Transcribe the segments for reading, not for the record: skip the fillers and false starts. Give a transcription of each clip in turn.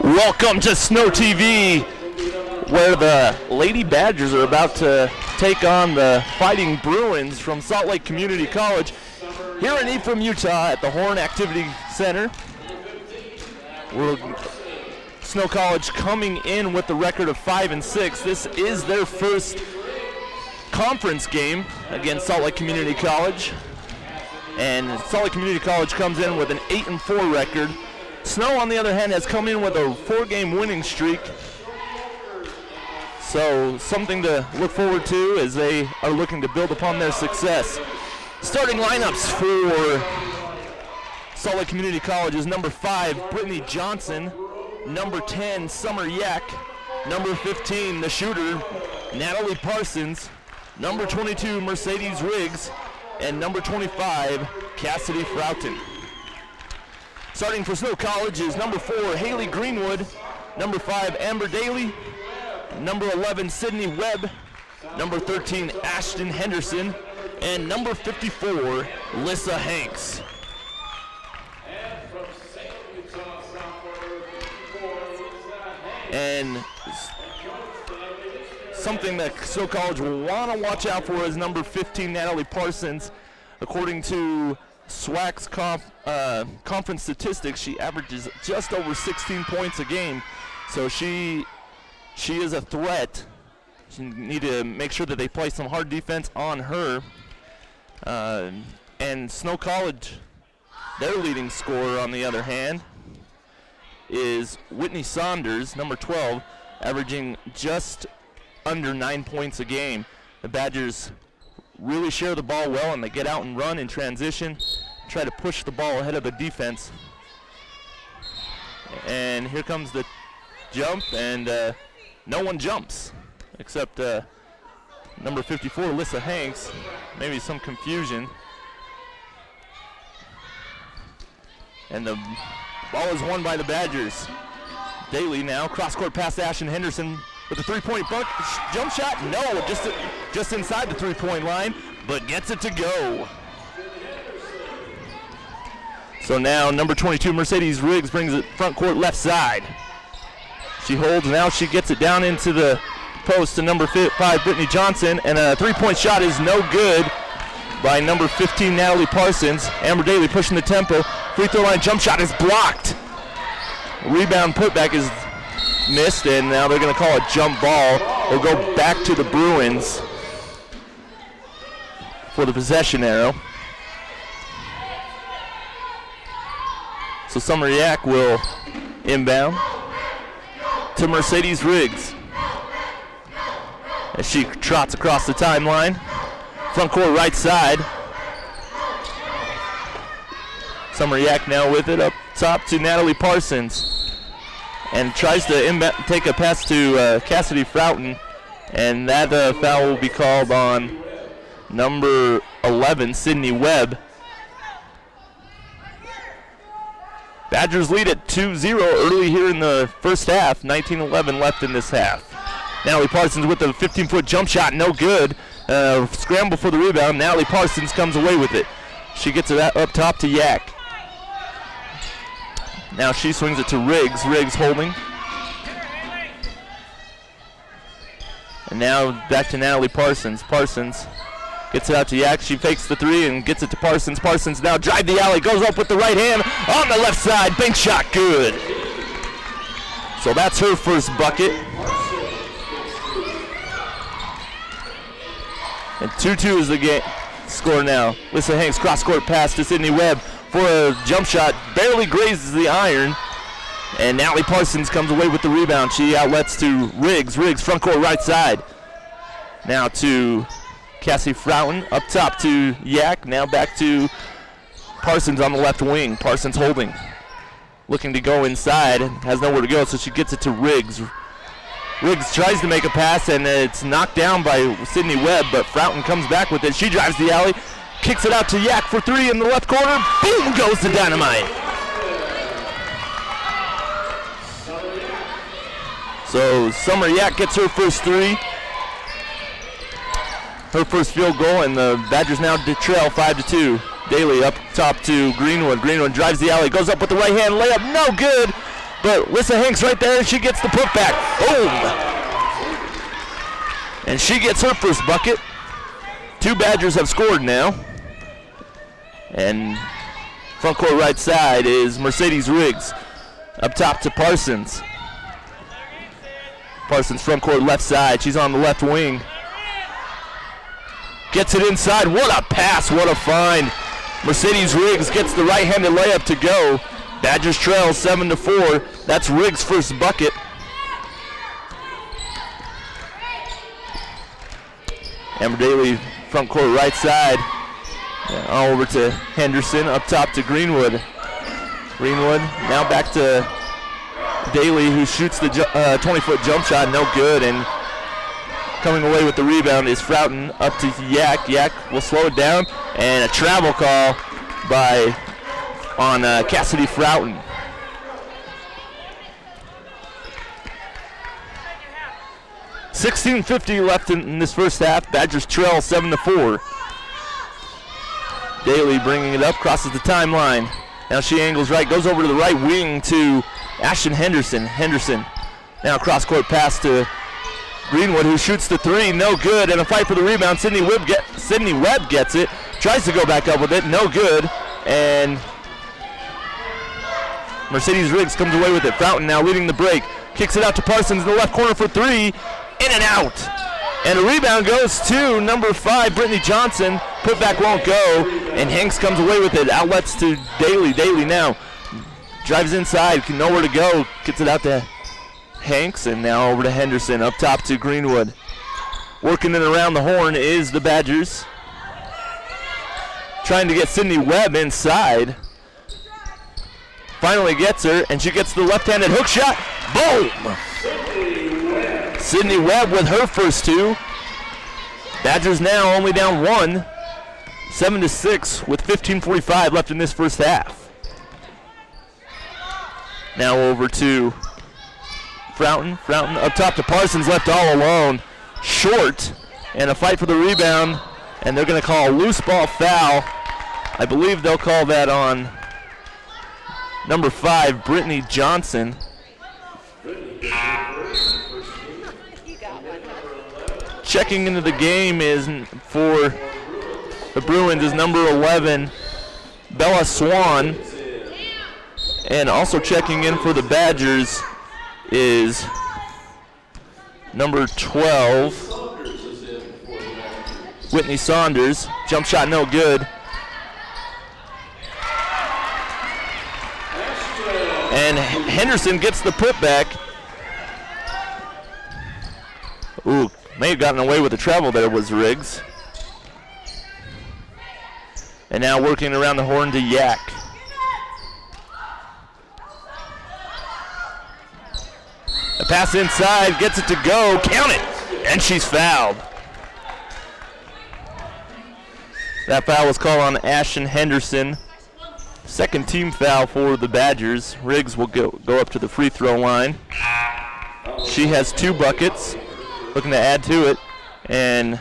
Welcome to Snow TV, where the Lady Badgers are about to take on the Fighting Bruins from Salt Lake Community College here in Ephraim, Utah at the Horn Activity Center. Snow College coming in with the record of 5-6. This is their first conference game against Salt Lake Community College. And Salt Lake Community College comes in with an 8-4 record. Snow, on the other hand, has come in with a 4-game winning streak. So something to look forward to as they are looking to build upon their success. Starting lineups for Salt Lake Community College is number 5, Brittany Johnson, number 10, Summer Yak, number 15, the shooter, Natalie Parsons, number 22, Mercedes Riggs, and number 25, Cassidy Froughton. Starting for Snow College is number 4, Haley Greenwood, number 5, Amber Daly, number 11, Sydney Webb, number 13, Ashton Henderson, and number 54, Lissa Hanks. And something that Snow College will want to watch out for is number 15, Natalie Parsons. According to SWAC's conference statistics, she averages just over 16 points a game. So she is a threat. You need to make sure that they play some hard defense on her. And Snow College, their leading scorer, on the other hand, is Whitney Saunders, number 12, averaging just under 9 points a game. The Badgers really share the ball well, and they get out and run in transition, try to push the ball ahead of the defense. And here comes the jump, and no one jumps except number 54, Lissa Hanks. Maybe some confusion. And the ball is won by the Badgers. Daly now, cross-court pass to Ashton Henderson with a three-point jump shot. No, just inside the three-point line, but gets it to go. So now number 22, Mercedes Riggs, brings it front court left side. She holds, now she gets it down into the post to number 5, Brittany Johnson, and a three-point shot is no good by number 15, Natalie Parsons. Amber Daly pushing the tempo. Free throw line jump shot is blocked. Rebound putback is missed, and now they're going to call a jump ball. They'll go back to the Bruins for the possession arrow. So Summer Yak will inbound to Mercedes Riggs as she trots across the timeline. Front court right side. Summer Yak now with it up top to Natalie Parsons, and tries to take a pass to Cassidy Froughton, and that foul will be called on number 11, Sydney Webb. Badgers lead at 2-0 early here in the first half. 19-11 left in this half. Natalie Parsons with a 15-foot jump shot, no good. Scramble for the rebound. Natalie Parsons comes away with it. She gets it up top to Yak. Now she swings it to Riggs. Riggs holding. And now back to Natalie Parsons. Parsons gets it out to Yak. She fakes the three and gets it to Parsons. Parsons now drive the alley. Goes up with the right hand on the left side. Bank shot good. So that's her first bucket. And 2-2 is the game score now. Lissa Hanks cross-court pass to Sydney Webb for a jump shot. Barely grazes the iron. And Natalie Parsons comes away with the rebound. She outlets to Riggs. Riggs front court right side. Now to Cassie Froughton. Up top to Yak. Now back to Parsons on the left wing. Parsons holding. Looking to go inside. Has nowhere to go, so she gets it to Riggs. Riggs tries to make a pass, and it's knocked down by Sydney Webb, but Froughton comes back with it. She drives the alley, kicks it out to Yak for three in the left corner. Boom goes the dynamite. So Summer Yak gets her first three, her first field goal, and the Badgers now trail 5-2. Daly up top to Greenwood. Greenwood drives the alley, goes up with the right hand layup, no good. but Lissa Hanks right there, and she gets the putback. Boom! And she gets her first bucket. 2 Badgers have scored now. And front court right side is Mercedes Riggs. Up top to Parsons. Parsons front court left side. She's on the left wing. Gets it inside. What a pass, what a find. Mercedes Riggs gets the right-handed layup to go. Badgers trail 7-4. That's Riggs' first bucket. Amber Daly front court right side. All over to Henderson, up top to Greenwood. Greenwood now back to Daly, who shoots the 20-foot jump shot, no good, and coming away with the rebound is Froughton, up to Yak. Yak will slow it down, and a travel call on Cassidy Froughton. $16:50 left in this first half. Badgers trail 7-4. Daly bringing it up, crosses the timeline. Now she angles right, goes over to the right wing to Ashton Henderson. Henderson now cross-court pass to Greenwood, who shoots the 3, no good, and a fight for the rebound. Sydney Webb gets it, tries to go back up with it, no good, and Mercedes Riggs comes away with it. Froughton now leading the break, kicks it out to Parsons in the left corner for 3, in and out. And a rebound goes to number 5, Brittany Johnson. Putback won't go, and Hanks comes away with it. Outlets to Daly. Daly now drives inside, nowhere to go, gets it out to Hanks, and now over to Henderson, up top to Greenwood. Working it around the horn is the Badgers. Trying to get Sydney Webb inside. Finally gets her, and she gets the left-handed hook shot. Boom! Sydney Webb with her first 2. Badgers now only down 1. 7-6 with 15:45 left in this first half. Now over to Froughton. Froughton up top to Parsons, left all alone. Short, and a fight for the rebound, and they're going to call a loose ball foul. I believe they'll call that on number 5, Brittany Johnson. Checking into the game is for the Bruins is number 11, Bella Swan. And also checking in for the Badgers is number 12, Whitney Saunders. Jump shot no good. And Henderson gets the putback. Ooh, may have gotten away with the travel there was Riggs. And now working around the horn to Yak. A pass inside, gets it to go, count it, and she's fouled. That foul was called on Ashton Henderson. Second team foul for the Badgers. Riggs will go up to the free throw line. She has 2 buckets, looking to add to it. And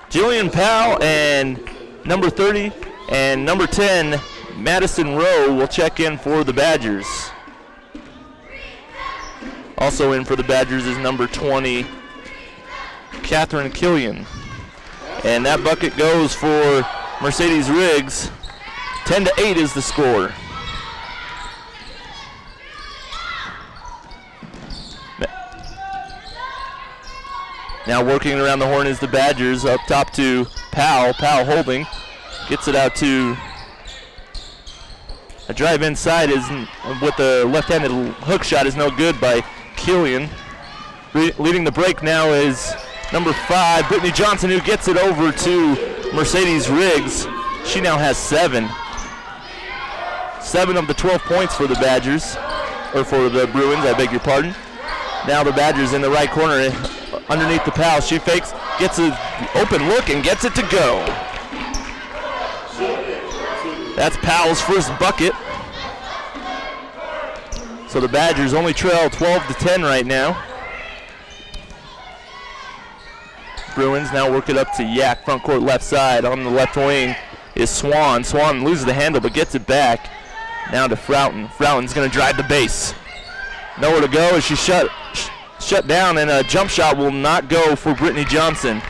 Jillian Powell and number 30 and number 10, Madison Rowe, will check in for the Badgers. Also in for the Badgers is number 20, Catherine Killian. And that bucket goes for Mercedes Riggs. 10-8 is the score. Now working around the horn is the Badgers. Up top to Powell. Powell holding. Gets it out to a drive inside is with the left-handed hook shot is no good by Killian. Leading the break now is number 5, Brittany Johnson, who gets it over to Mercedes Riggs. She now has 7. 7 of the 12 points for the Badgers, or for the Bruins, I beg your pardon. Now the Badgers in the right corner underneath the Powell. She fakes, gets an open look, and gets it to go. That's Powell's first bucket. So the Badgers only trail 12-10 right now. Bruins now work it up to Yak, front court left side. On the left wing is Swan. Swan loses the handle but gets it back. Now to Froughton. Froughton's going to drive the base. Nowhere to go as she shut down, and a jump shot will not go for Brittany Johnson.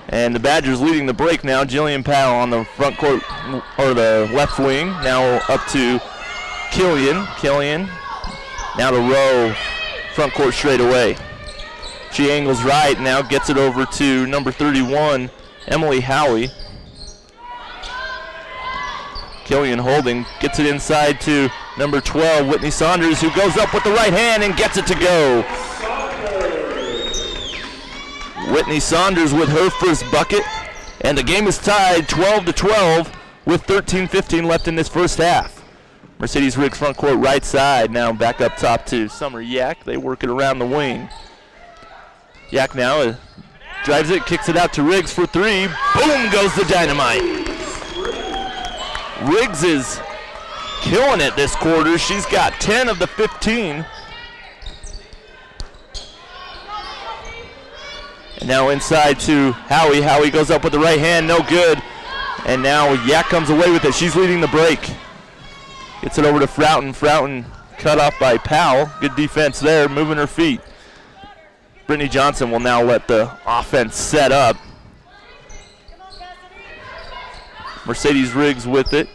And the Badgers leading the break now. Jillian Powell on the front court, or the left wing. Now up to Killian. Killian now to Rowe, front court straight away. She angles right, now gets it over to number 31, Emily Howie. Killian holding, gets it inside to number 12, Whitney Saunders, who goes up with the right hand and gets it to go. Whitney Saunders with her first bucket, and the game is tied 12-12 with 13:15 left in this first half. Mercedes Riggs front court right side, now back up top to Summer Yak. They work it around the wing. Yak now drives it, kicks it out to Riggs for three. Boom goes the dynamite. Riggs is killing it this quarter. She's got 10 of the 15. And now inside to Howie. Howie goes up with the right hand, no good. And now Yak comes away with it. She's leading the break. Gets it over to Froughton. Froughton cut off by Powell. Good defense there, moving her feet. Brittany Johnson will now let the offense set up. Mercedes Riggs with it.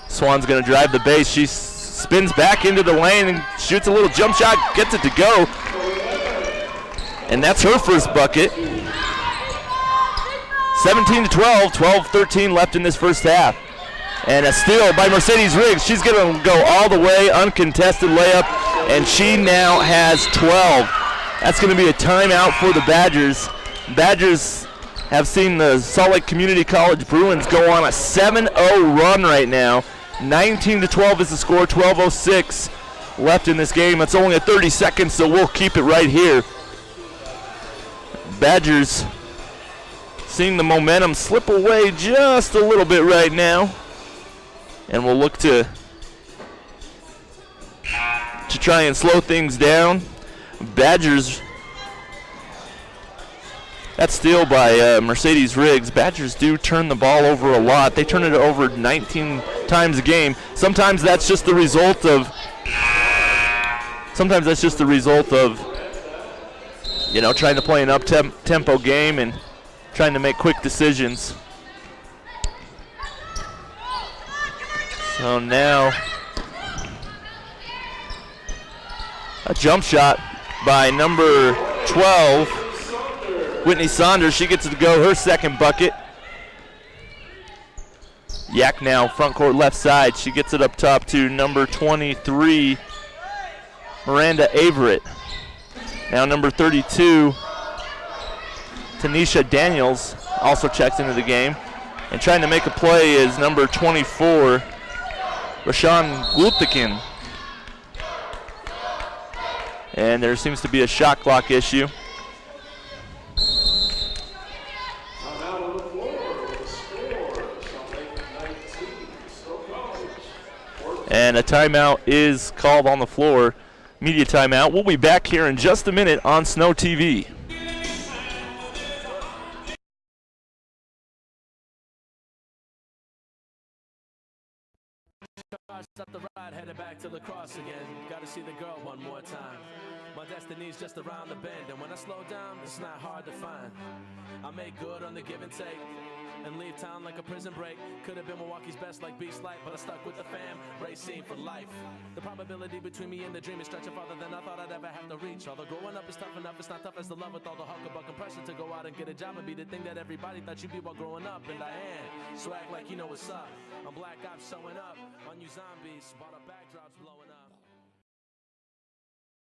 Swan's going to drive the base. She spins back into the lane and shoots a little jump shot, gets it to go. And that's her first bucket. 17-12, 12-13 left in this first half. And a steal by Mercedes Riggs. She's going to go all the way, uncontested layup, and she now has 12. That's going to be a timeout for the Badgers. Badgers have seen the Salt Lake Community College Bruins go on a 7-0 run right now. 19-12 is the score, 12:06 left in this game. It's only a 30 seconds, so we'll keep it right here. Badgers seeing the momentum slip away just a little bit right now. And we'll look to try and slow things down. Badgers, that steal by Mercedes Riggs. Badgers do turn the ball over a lot. They turn it over 19 times a game. Sometimes that's just the result of you know, trying to play an up-tempo game and trying to make quick decisions. So now a jump shot by number 12, Whitney Saunders. She gets it to go, her second bucket. Yak now front court left side. She gets it up top to number 23, Miranda Averett. Now number 32, Tanisha Daniels, also checks into the game. And trying to make a play is number 24, Rashawn Gluptikin. And there seems to be a shot clock issue. And a timeout is called on the floor. Media timeout. We'll be back here in just a minute on Snow TV. Up the ride, headed back to lacrosse again. Gotta see the girl one more time. My destiny's just around the bend, and when I slow down, it's not hard to find. I make good on the give and take, and leave town like a prison break. Could have been Milwaukee's best like Beast Light, but I stuck with the fam, racing for life. The probability between me and the dream is stretching farther than I thought I'd ever have to reach. Although growing up is tough enough, it's not tough as the love with all the hucklebuck and pressure to go out and get a job and be the thing that everybody thought you'd be while growing up. And I am, so act like you know what's up. I'm Black Ops showing up on you zombies while the backdrop's blowing up.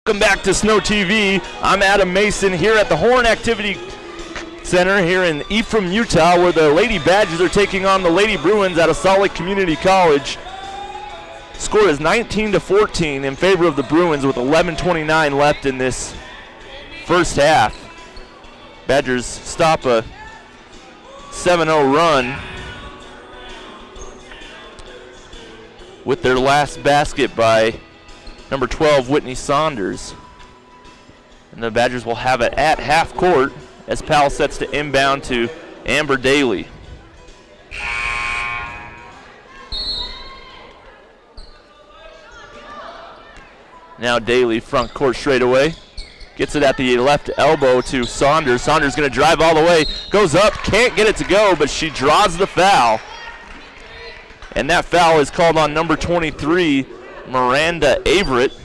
Welcome back to Snow TV. I'm Adam Mason here at the Horn Activity Center here in Ephraim, Utah, where the Lady Badgers are taking on the Lady Bruins out of Salt Lake Community College. Score is 19-14 in favor of the Bruins with 11:29 left in this first half. Badgers stop a 7-0 run with their last basket by number 12, Whitney Saunders. And the Badgers will have it at half court as Powell sets to inbound to Amber Daly. Now Daly front court straight away. Gets it at the left elbow to Saunders. Saunders going to drive all the way. Goes up, can't get it to go, but she draws the foul. And that foul is called on number 23, Miranda Averett.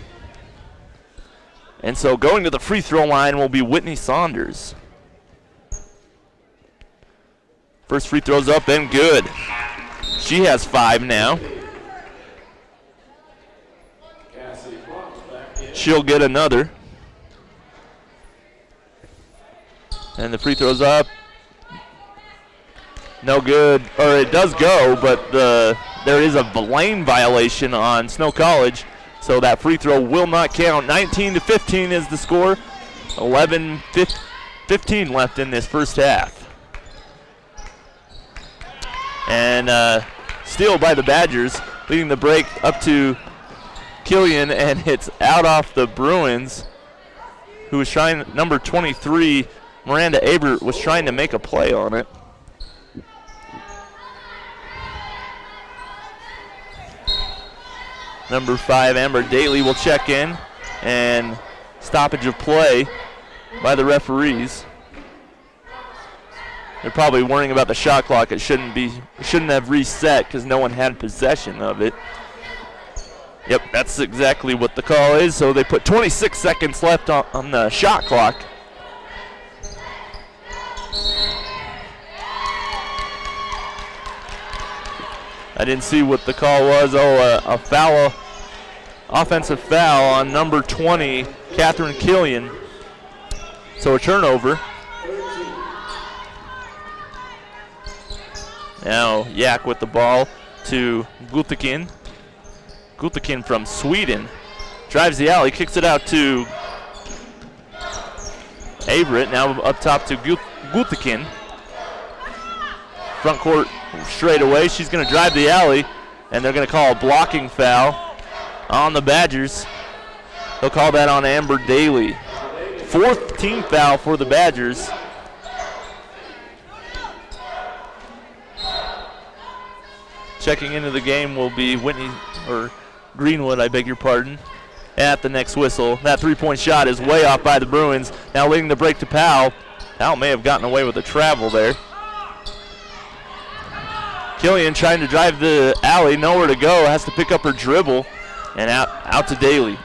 And so going to the free throw line will be Whitney Saunders. First free throw's up and good. She has 5 now. She'll get another. And the free throw's up. No good, or it does go, but there is a lane violation on Snow College, so that free throw will not count. 19-15 is the score. 11-15 left in this first half. And steal by the Badgers, leading the break up to Killian, and it's out off the Bruins, who was trying, number 23, Miranda Averett was trying to make a play on it. Number 5, Amber Daly will check in, and stoppage of play by the referees. They're probably worrying about the shot clock. It shouldn't have reset because no one had possession of it. Yep, that's exactly what the call is. So they put 26 seconds left on the shot clock. I didn't see what the call was. Oh, a foul, offensive foul on number 20, Catherine Killian. So a turnover. Now Yak with the ball to Gultekin. Gultekin from Sweden drives the alley, kicks it out to Averett. Now up top to Gultekin. Front court straight away. She's going to drive the alley, and they're going to call a blocking foul on the Badgers. They'll call that on Amber Daly. 4th team foul for the Badgers. Checking into the game will be Greenwood, I beg your pardon, at the next whistle. That three-point shot is way off by the Bruins. Now leading the break to Powell. Powell may have gotten away with a travel there. Killian trying to drive the alley, nowhere to go, has to pick up her dribble, and out to Daly.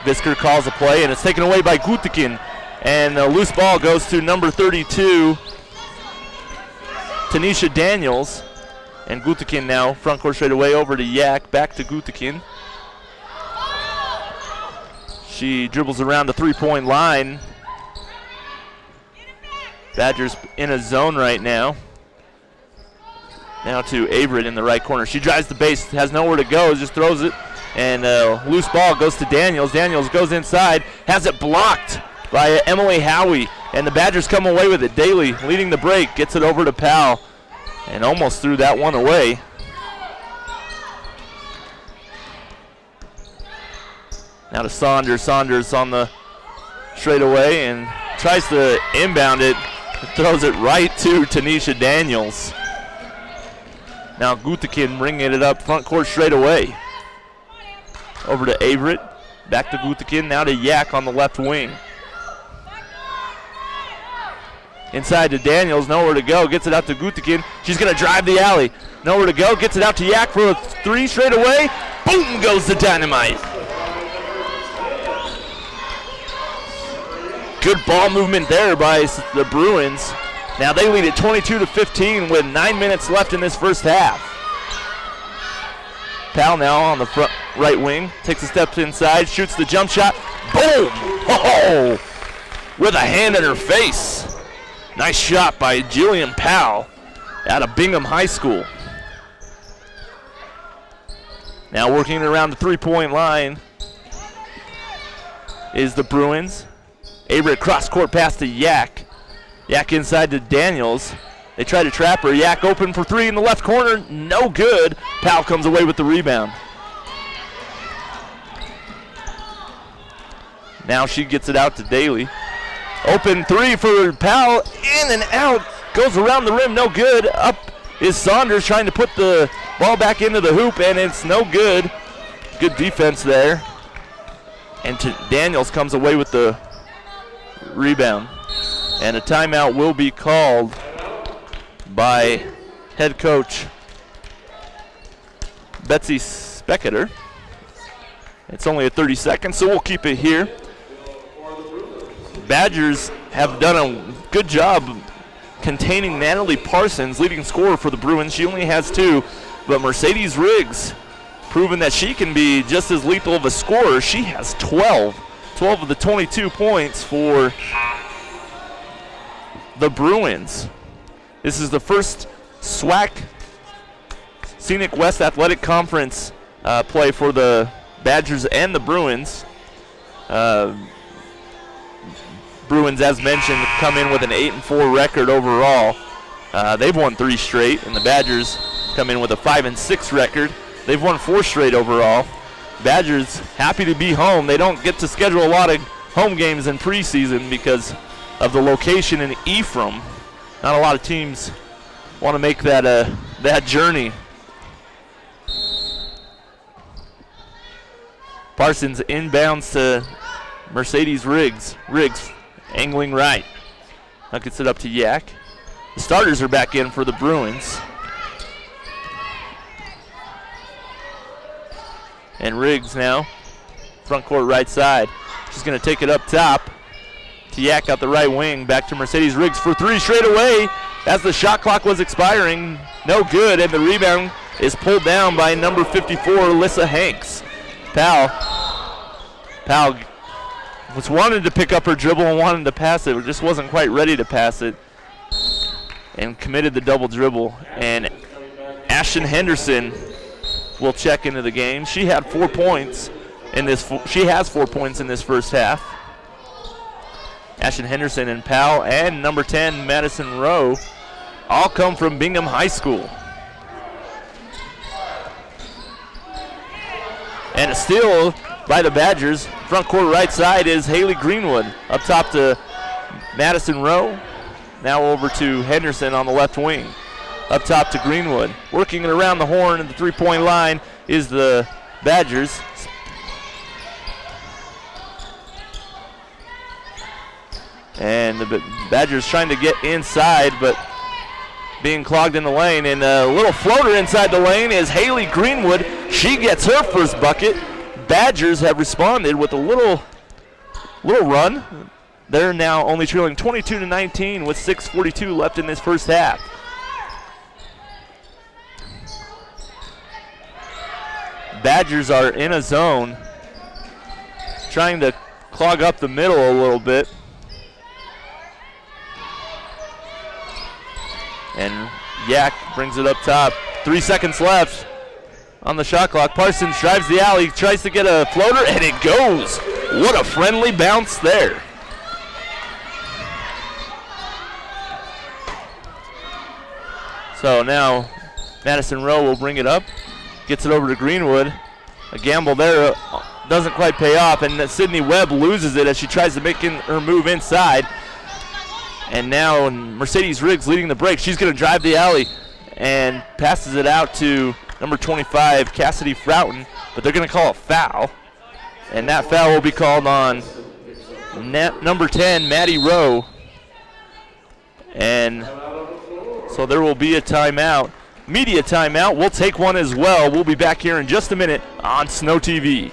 Visker calls a play, and it's taken away by Gultekin, and the loose ball goes to number 32, Tanisha Daniels, and Gultekin now front court straight away over to Yak, back to Gultekin. She dribbles around the three-point line. Badgers in a zone right now. Now to Averett in the right corner. She drives the base, has nowhere to go, just throws it, and loose ball goes to Daniels. Daniels goes inside, has it blocked by Emily Howie, and the Badgers come away with it. Daly leading the break, gets it over to Powell, and almost threw that one away. Now to Saunders. Saunders on the straightaway and tries to inbound it, throws it right to Tanisha Daniels. Now Gultekin bringing it up front court straight away. Over to Averett, back to Gultekin, now to Yak on the left wing. Inside to Daniels, nowhere to go, gets it out to Gultekin. She's going to drive the alley. Nowhere to go, gets it out to Yak for a three straight away. Boom goes the dynamite. Good ball movement there by the Bruins. Now they lead at 22-15 with 9 minutes left in this first half. Powell now on the front right wing, takes a step inside, shoots the jump shot. Boom! Oh! With a hand in her face. Nice shot by Jillian Powell out of Bingham High School. Now working around the three-point line is the Bruins. Averett cross-court pass to Yak. Yak inside to Daniels. They try to trap her. Yak open for three in the left corner. No good. Powell comes away with the rebound. Now she gets it out to Daly. Open three for Powell. In and out. Goes around the rim. No good. Up is Saunders trying to put the ball back into the hoop, and it's no good. Good defense there And Daniels comes away with the rebound. And a timeout will be called by head coach Betsy Specketer. It's only a 30 seconds, so we'll keep it here. Badgers have done a good job containing Natalie Parsons, leading scorer for the Bruins. She only has 2, but Mercedes Riggs proven that she can be just as lethal of a scorer. She has 12 of the 22 points for the Bruins. This is the first SWAC Scenic West Athletic Conference play for the Badgers and the Bruins. Bruins, as mentioned, come in with an 8-4 record overall. They've won 3 straight, and the Badgers come in with a 5-6 record. They've won 4 straight overall. Badgers happy to be home. They don't get to schedule a lot of home games in preseason because of the location in Ephraim. Not a lot of teams want to make that journey. Parsons inbounds to Mercedes Riggs. Riggs angling right. Now gets it up to Yak. The starters are back in for the Bruins. And Riggs now, front court right side. She's going to take it up top to Yak out the right wing. Back to Mercedes Riggs for 3 straight away as the shot clock was expiring. No good, and the rebound is pulled down by number 54, Alyssa Hanks. Powell was wanted to pick up her dribble and wanted to pass it, but just wasn't quite ready to pass it, and committed the double dribble. And Ashton Henderson will check into the game. She had 4 points in this. She has 4 points in this first half. Ashton Henderson and Powell and number 10 Madison Rowe all come from Bingham High School. And a steal by the Badgers. Front court right side is Haley Greenwood. Up top to Madison Rowe. Now over to Henderson on the left wing. Up top to Greenwood. Working it around the horn at the three-point line is the Badgers. And the Badgers trying to get inside, but being clogged in the lane. And a little floater inside the lane is Haley Greenwood. She gets her first bucket. Badgers have responded with a little run. They're now only trailing 22-19 with 6:42 left in this first half. Badgers are in a zone, trying to clog up the middle a little bit. And Yak brings it up top. 3 seconds left on the shot clock. Parsons drives the alley, tries to get a floater, and it goes. What a friendly bounce there. So now Madison Rowe will bring it up, gets it over to Greenwood. A gamble there doesn't quite pay off, and Sydney Webb loses it as she tries to make her move inside. And now Mercedes Riggs leading the break. She's going to drive the alley and passes it out to number 25, Cassidy Froughton, but they're going to call a foul. And that foul will be called on number 10, Maddie Rowe. And so there will be a timeout, media timeout. We'll take one as well. We'll be back here in just a minute on Snow TV.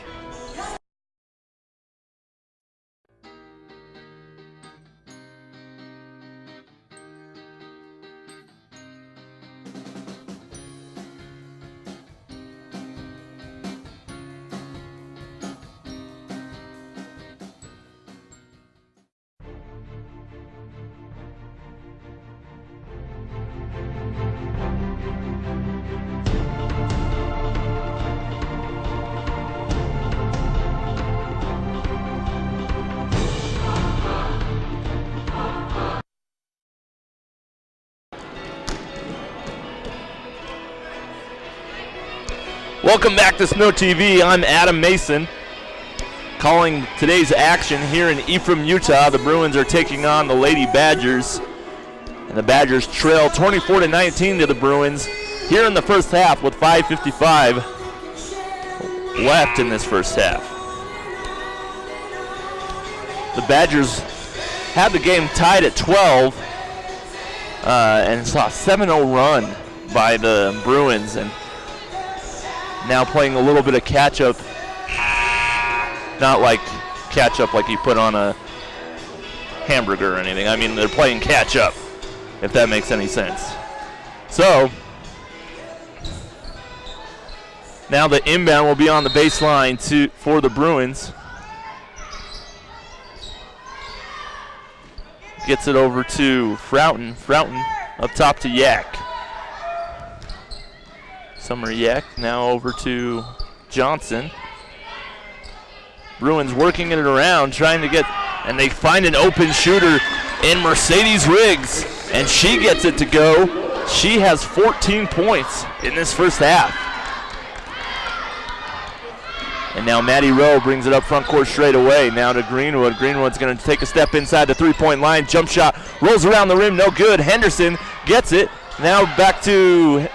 Welcome back to Snow TV. I'm Adam Mason, calling today's action here in Ephraim, Utah. The Bruins are taking on the Lady Badgers, and the Badgers trail 24-19 to the Bruins here in the first half with 5:55 left in this first half. The Badgers had the game tied at 12 and saw a 7-0 run by the Bruins, and now playing a little bit of catch-up. Not like catch-up like you put on a hamburger or anything. I mean, they're playing catch-up, if that makes any sense. So now the inbound will be on the baseline for the Bruins. Gets it over to Froughton. Froughton up top to Yak. Summer Yak now over to Johnson. Bruins working it around, trying to get, and they find an open shooter in Mercedes Riggs, and she gets it to go. She has 14 points in this first half. And now Maddie Rowe brings it up front court straight away. Now to Greenwood. Greenwood's going to take a step inside the three-point line. Jump shot rolls around the rim, no good. Henderson gets it. Now back to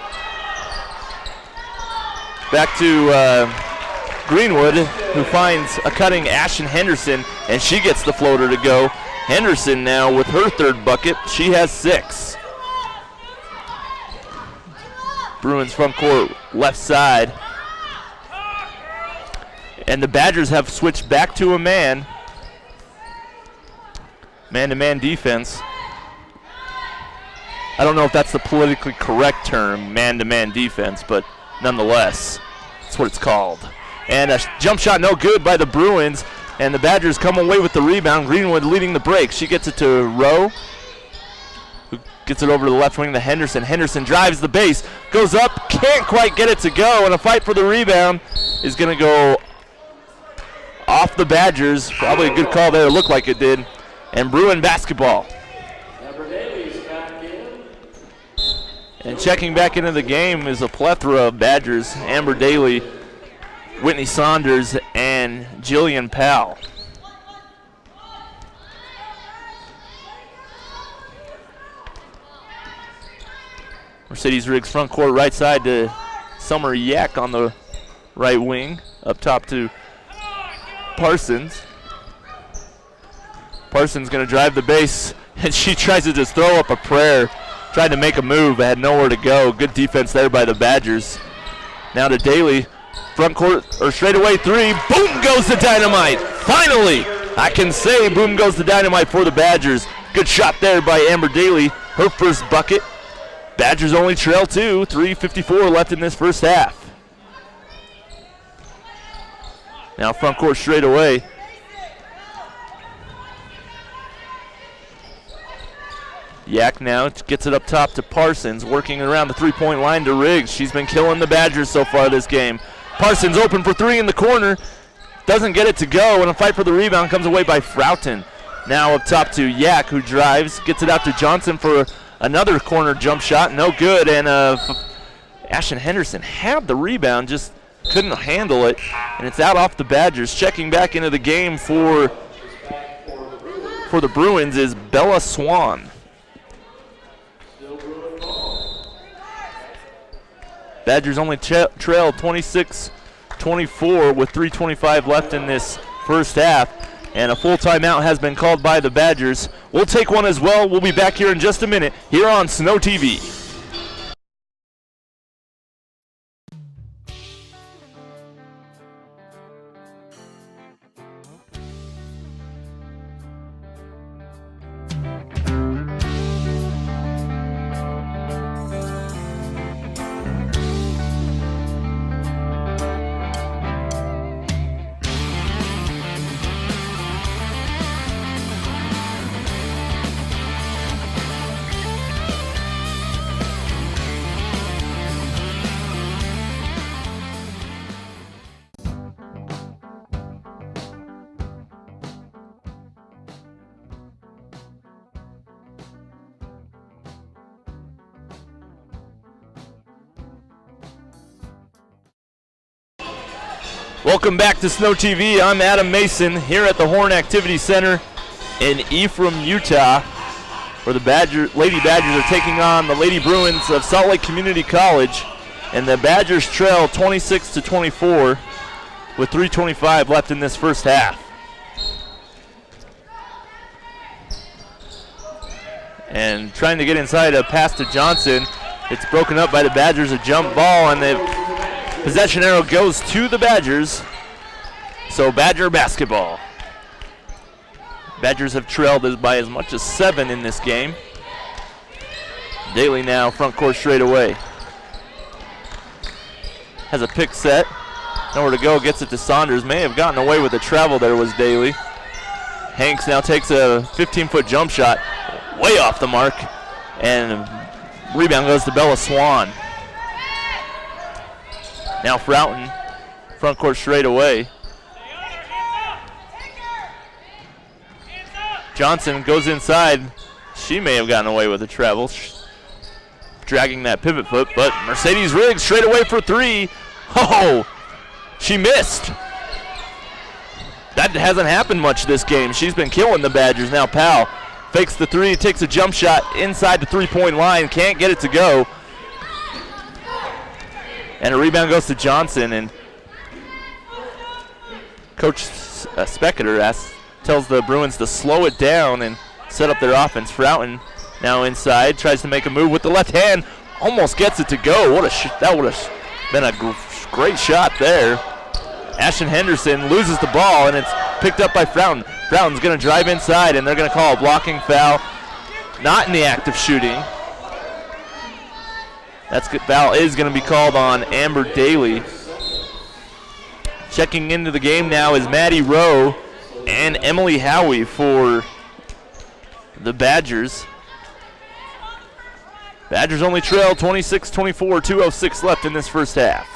Greenwood, who finds a cutting Ashton Henderson, and she gets the floater to go. Henderson now with her third bucket. She has 6. Bruins front court left side. And the Badgers have switched back to a man-to-man defense. I don't know if that's the politically correct term, man-to-man defense, but nonetheless, that's what it's called. And a jump shot no good by the Bruins, and the Badgers come away with the rebound. Greenwood leading the break. She gets it to Rowe, who gets it over to the left wing to Henderson. Henderson drives the base, goes up, can't quite get it to go, and a fight for the rebound is going to go off the Badgers. Probably a good call there. It looked like it did. And Bruin basketball. And checking back into the game is a plethora of Badgers. Amber Daly, Whitney Saunders, and Jillian Powell. Mercedes Riggs front court right side to Summer Yak on the right wing. Up top to Parsons. Parsons going to drive the base, and she tries to just throw up a prayer. Tried to make a move, but had nowhere to go. Good defense there by the Badgers. Now to Daly. Front court, or straightaway three. Boom goes the dynamite. Finally, I can say boom goes the dynamite for the Badgers. Good shot there by Amber Daly. Her first bucket. Badgers only trail 2. 3:54 left in this first half. Now front court straight away. Yak now gets it up top to Parsons, working around the three-point line to Riggs. She's been killing the Badgers so far this game. Parsons open for 3 in the corner. Doesn't get it to go, and a fight for the rebound comes away by Froughton. Now up top to Yak, who drives, gets it out to Johnson for another corner jump shot. No good, and Ashton Henderson had the rebound, just couldn't handle it, and it's out off the Badgers. Checking back into the game for the Bruins is Bella Swan. Badgers only trail 26-24 with 3:25 left in this first half, and a full timeout has been called by the Badgers. We'll take one as well. We'll be back here in just a minute here on Snow TV. Welcome back to Snow TV. I'm Adam Mason here at the Horn Activity Center in Ephraim, Utah, where the Lady Badgers are taking on the Lady Bruins of Salt Lake Community College, and the Badgers trail 26-24 with 3:25 left in this first half. And trying to get inside a pass to Johnson. It's broken up by the Badgers, a jump ball, and the possession arrow goes to the Badgers. So Badger basketball. Badgers have trailed by as much as 7 in this game. Daly now front court straight away. Has a pick set. Nowhere to go, gets it to Saunders. May have gotten away with the travel there was Daly. Hanks now takes a 15-foot jump shot. Way off the mark. And rebound goes to Bella Swan. Now Froughton, front court straight away. Johnson goes inside. She may have gotten away with the travel, dragging that pivot foot, but Mercedes Riggs straight away for 3. Oh, she missed. That hasn't happened much this game. She's been killing the Badgers. Now Powell fakes the 3, takes a jump shot inside the 3-point line, can't get it to go. And a rebound goes to Johnson, and Coach Specketer tells the Bruins to slow it down and set up their offense. Froughton now inside, tries to make a move with the left hand, almost gets it to go. That would have been a great shot there. Ashton Henderson loses the ball, and it's picked up by Froughton. Froughton's going to drive inside, and they're going to call a blocking foul. Not in the act of shooting. That foul is going to be called on Amber Daly. Checking into the game now is Maddie Rowe and Emily Howie for the Badgers. Badgers only trail 26-24, 2:06 left in this first half.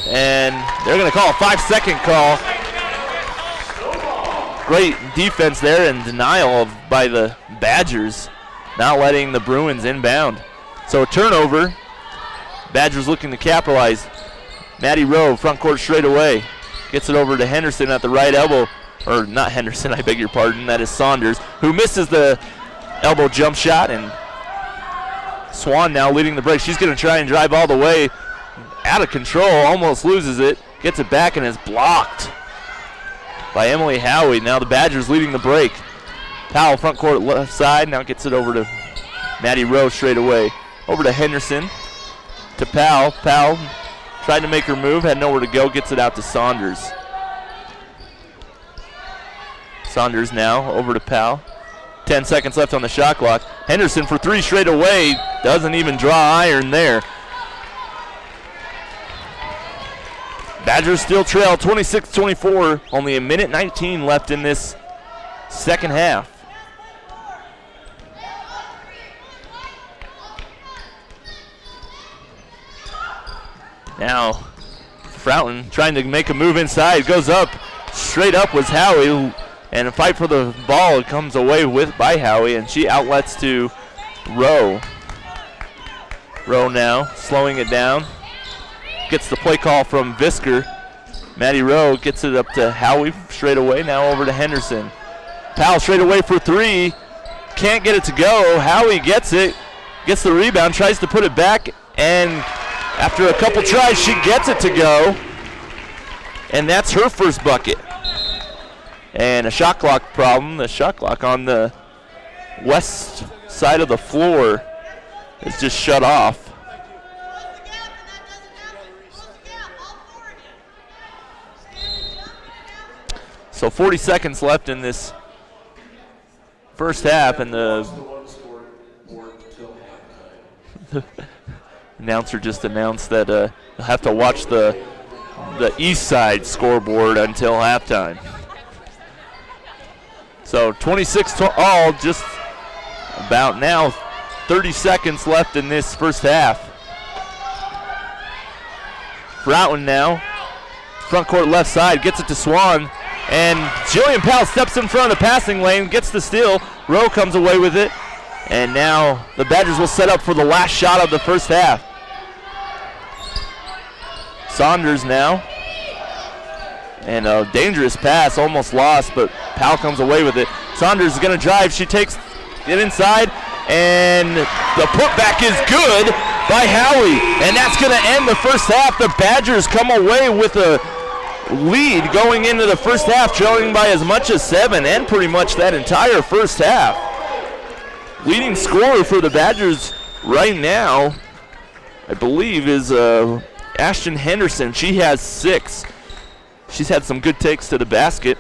And they're going to call a 5-second call. Great defense there and denial by the Badgers, not letting the Bruins inbound. So a turnover. Badgers looking to capitalize. Maddie Rowe, front court straight away. Gets it over to Henderson at the right elbow. Or not Henderson, I beg your pardon. That is Saunders, who misses the elbow jump shot. And Swan now leading the break. She's going to try and drive all the way. Out of control, almost loses it. Gets it back and is blocked by Emily Howie. Now the Badgers leading the break. Powell front court left side. Now gets it over to Maddie Rowe straight away. Over to Henderson. To Powell. Powell tried to make her move. Had nowhere to go. Gets it out to Saunders. Saunders now over to Powell. 10 seconds left on the shot clock. Henderson for 3 straight away. Doesn't even draw iron there. Badgers still trail 26-24. Only a minute 19 left in this second half. Now Froughton trying to make a move inside. Goes up. Straight up was Howie. And a fight for the ball comes away by Howie. And she outlets to Rowe. Rowe now slowing it down. Gets the play call from Visker. Maddie Rowe gets it up to Howie straight away. Now over to Henderson. Powell straight away for 3. Can't get it to go. Howie gets it. Gets the rebound. Tries to put it back. And after a couple tries, she gets it to go. And that's her first bucket. And a shot clock problem. The shot clock on the west side of the floor is just shut off. So 40 seconds left in this first half, and the announcer just announced that you'll have to watch the east side scoreboard until halftime. So 26 all, just about now. 30 seconds left in this first half. Froughton now, front court left side, gets it to Swan. And Jillian Powell steps in front of the passing lane, gets the steal. Rowe comes away with it. And now the Badgers will set up for the last shot of the first half. Saunders now. And a dangerous pass, almost lost, but Powell comes away with it. Saunders is going to drive. She takes it inside. And the putback is good by Howie. And that's going to end the first half. The Badgers come away with a lead going into the first half, trailing by as much as 7 and pretty much that entire first half. Leading scorer for the Badgers right now, I believe, is Ashton Henderson. She has 6. She's had some good takes to the basket.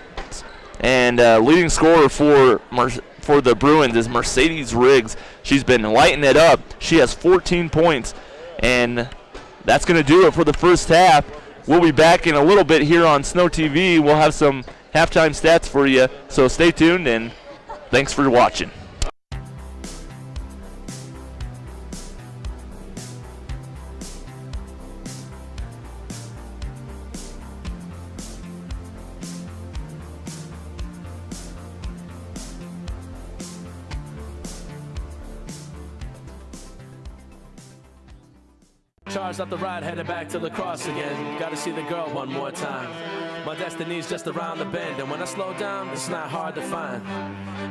And leading scorer for the Bruins is Mercedes Riggs. She's been lighting it up. She has 14 points. And that's going to do it for the first half. We'll be back in a little bit here on Snow TV. We'll have some halftime stats for you. So stay tuned, and thanks for watching. Charged up the ride, headed back to lacrosse again. Gotta see the girl one more time. My destiny's just around the bend, and when I slow down, it's not hard to find.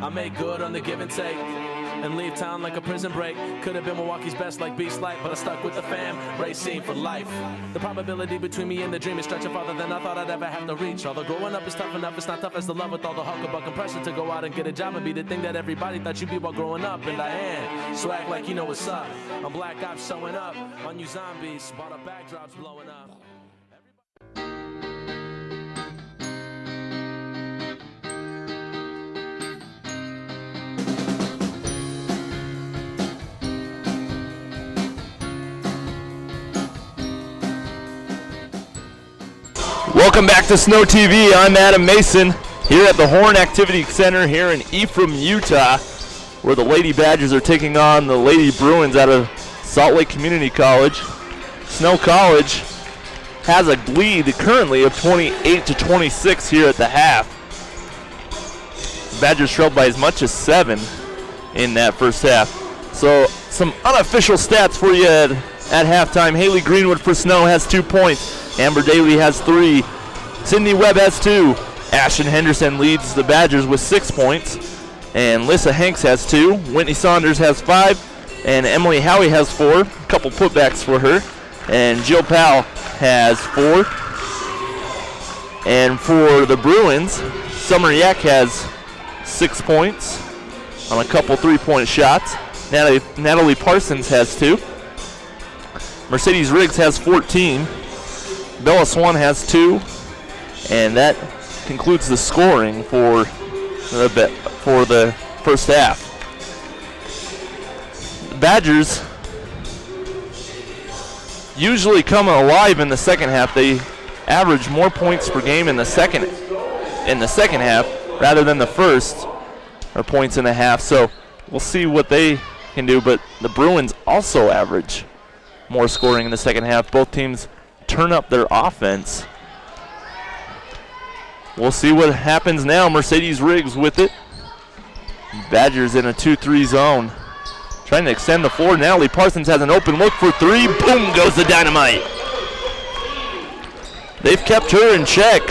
I make good on the give and take, and leave town like a prison break. Could have been Milwaukee's best like Beast Light, but I stuck with the fam, racing for life. The probability between me and the dream is stretching farther than I thought I'd ever have to reach. Although growing up is tough enough, it's not tough as the love with all the hucklebuck and pressure to go out and get a job and be the thing that everybody thought you'd be while growing up. And I am, so act like you know what's up. I'm Black Ops showing up on you zombies, while the backdrop's blowing up. Welcome back to Snow TV. I'm Adam Mason here at the Horn Activity Center here in Ephraim, Utah, where the Lady Badgers are taking on the Lady Bruins out of Salt Lake Community College. Snow College has a lead currently of 28-26 here at the half. The Badgers trailed by as much as 7 in that first half. So some unofficial stats for you at halftime. Haley Greenwood for Snow has 2 points. Amber Daly has 3. Sydney Webb has 2. Ashton Henderson leads the Badgers with 6 points. And Lissa Hanks has 2. Whitney Saunders has 5. And Emily Howie has 4. A couple putbacks for her. And Jill Powell has 4. And for the Bruins, Summer Yak has 6 points on a couple 3-point shots. Natalie Parsons has 2. Mercedes Riggs has 14. Bella Swan has 2, and that concludes the scoring for the first half. The Badgers usually come alive in the second half. They average more points per game in the second half rather than the first, or points in the half. So we'll see what they can do. But the Bruins also average more scoring in the second half. Both teams turn up their offense. We'll see what happens now. Mercedes Riggs with it. Badgers in a 2-3 zone. Trying to extend the floor. Natalie Parsons has an open look for 3. Boom goes the dynamite. They've kept her in check.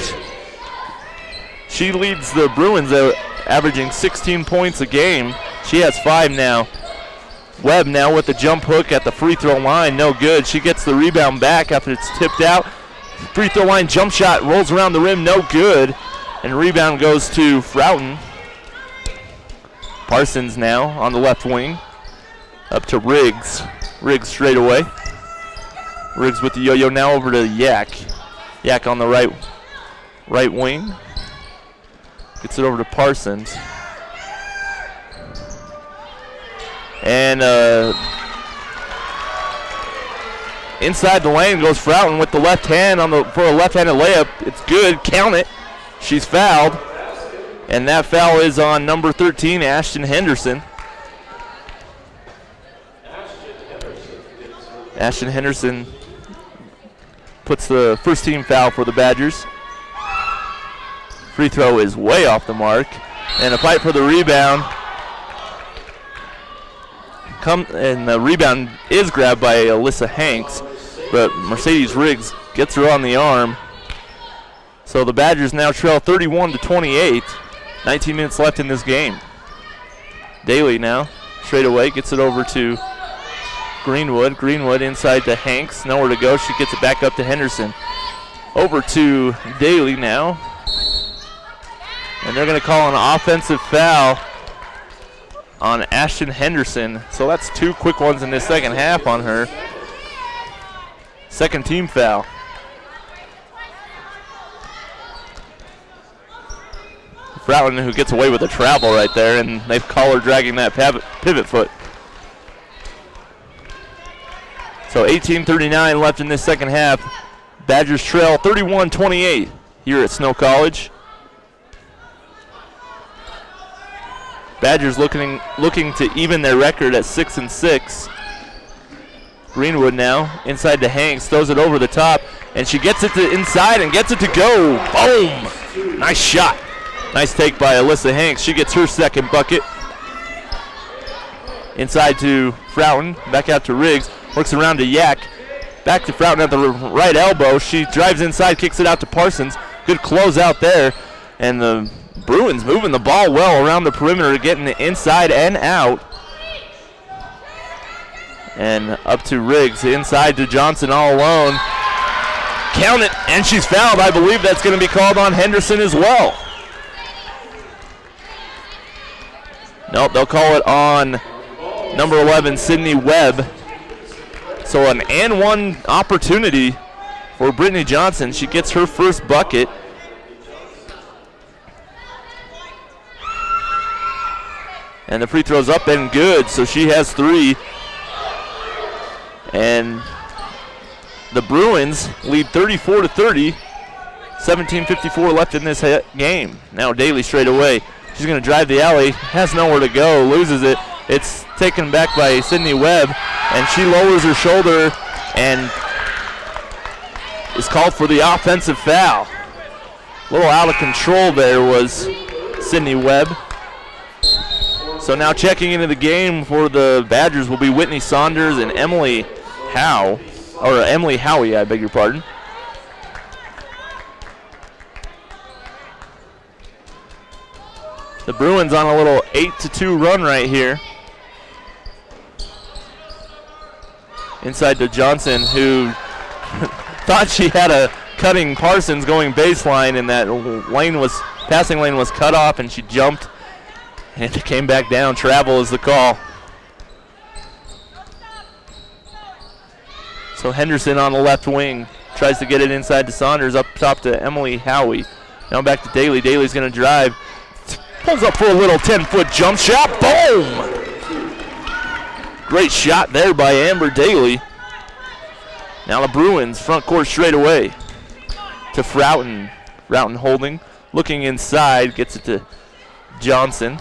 She leads the Bruins averaging 16 points a game. She has 5 now. Webb now with the jump hook at the free throw line, no good. She gets the rebound back after it's tipped out. Free throw line jump shot rolls around the rim, no good. And rebound goes to Froughton. Parsons now on the left wing. Up to Riggs. Riggs straight away. Riggs with the yo-yo now over to Yak. Yak on the right wing. Gets it over to Parsons. And inside the lane goes Froughton with the left hand for a left-handed layup. It's good. Count it. She's fouled. And that foul is on number 13, Ashton Henderson. Ashton Henderson puts the first team foul for the Badgers. Free throw is way off the mark. And a fight for the rebound. And the rebound is grabbed by Alyssa Hanks, but Mercedes Riggs gets her on the arm. So the Badgers now trail 31-28. 19 minutes left in this game. Daly now, straight away, gets it over to Greenwood. Greenwood inside to Hanks, nowhere to go. She gets it back up to Henderson. over to Daly now. And they're going to call an offensive foul on Ashton Henderson. So that's 2 quick ones in this second half on her. Second team foul. Frouton, who gets away with a travel right there, and they've called her dragging that pivot foot. So 18:39 left in this second half. Badgers trail 31-28 here at Snow College. Badgers looking to even their record at 6-6. Greenwood now inside to Hanks, throws it over the top, and she gets it to inside and gets it to go. Boom! Nice shot. Nice take by Alyssa Hanks. She gets her second bucket. Inside to Frouton, back out to Riggs, works around to Yak. Back to Frouton at the right elbow. She drives inside, kicks it out to Parsons. Good close out there. And the Bruins moving the ball well around the perimeter, getting it inside and out. And up to Riggs, inside to Johnson all alone. Count it, and she's fouled. I believe that's going to be called on Henderson as well. Nope, they'll call it on number 11, Sydney Webb. So an and one opportunity for Brittany Johnson. She gets her first bucket. And the free throw's up and good, so she has 3. And the Bruins lead 34-30. 17:54 left in this game. Now Daly straight away. She's going to drive the alley, has nowhere to go, loses it. It's taken back by Sydney Webb, and she lowers her shoulder and is called for the offensive foul. A little out of control there was Sydney Webb. So now checking into the game for the Badgers will be Whitney Saunders and Emily Howie, I beg your pardon. The Bruins on a little 8-2 run right here. Inside to Johnson, who thought she had a cutting Parsons going baseline, and that passing lane was cut off, and she jumped and it came back down. Travel is the call. So Henderson on the left wing tries to get it inside to Saunders, up top to Emily Howie. Now back to Daly. Daly's going to drive. Pulls up for a little 10-foot jump shot. Boom! Great shot there by Amber Daly. Now the Bruins front court straight away to Frouton. Frouton holding, looking inside, gets it to Johnson.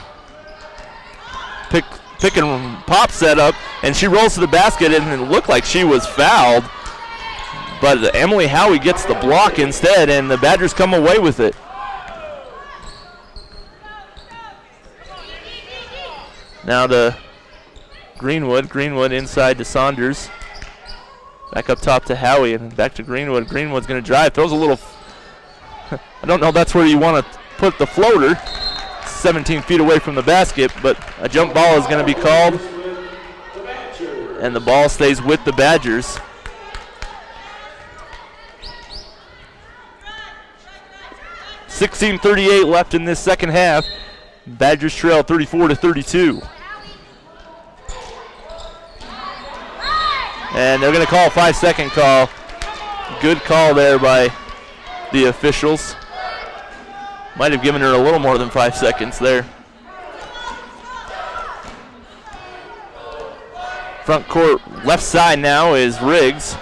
Pick and pop setup, and she rolls to the basket, and it looked like she was fouled. But Emily Howie gets the block instead, and the Badgers come away with it. Now to Greenwood. Greenwood inside to Saunders. Back up top to Howie, and back to Greenwood. Greenwood's going to drive. Throws a little. I don't know if that's where you want to put the floater. 17 feet away from the basket, but a jump ball is going to be called. And the ball stays with the Badgers. .38 left in this second half. Badgers trail 34-32. And they're going to call a 5-second call. Good call there by the officials. Might have given her a little more than 5 seconds there. Front court left side now is Riggs.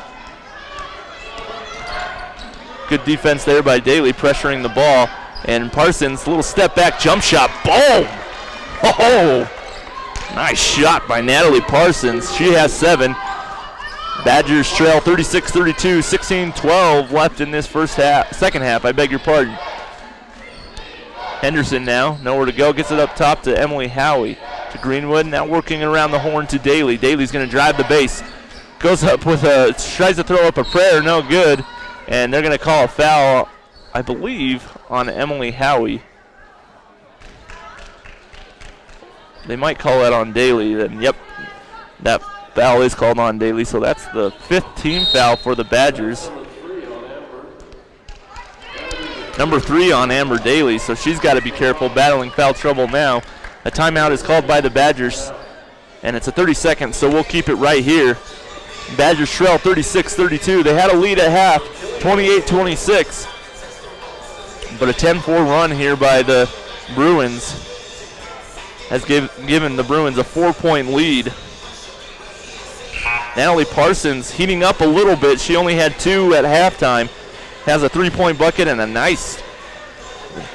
Good defense there by Daly, pressuring the ball. And Parsons, little step back jump shot. Boom! Oh! Nice shot by Natalie Parsons. She has 7. Badgers trail 36-32, 16-12 left in this second half, I beg your pardon. Henderson now, nowhere to go, gets it up top to Emily Howie. To Greenwood, now working around the horn to Daly. Daly's going to drive the base. Goes up with tries to throw up a prayer, no good. And they're going to call a foul, I believe, on Emily Howie. They might call that on Daly. Then, yep, that foul is called on Daly, so that's the 5th team foul for the Badgers. Number 3 on Amber Daly, so she's got to be careful, battling foul trouble now. A timeout is called by the Badgers, and it's a 30-second, so we'll keep it right here. Badgers trail 36-32. They had a lead at half, 28-26. But a 10-4 run here by the Bruins has given the Bruins a 4-point lead. Natalie Parsons heating up a little bit. She only had 2 at halftime. Has a 3-point bucket and a nice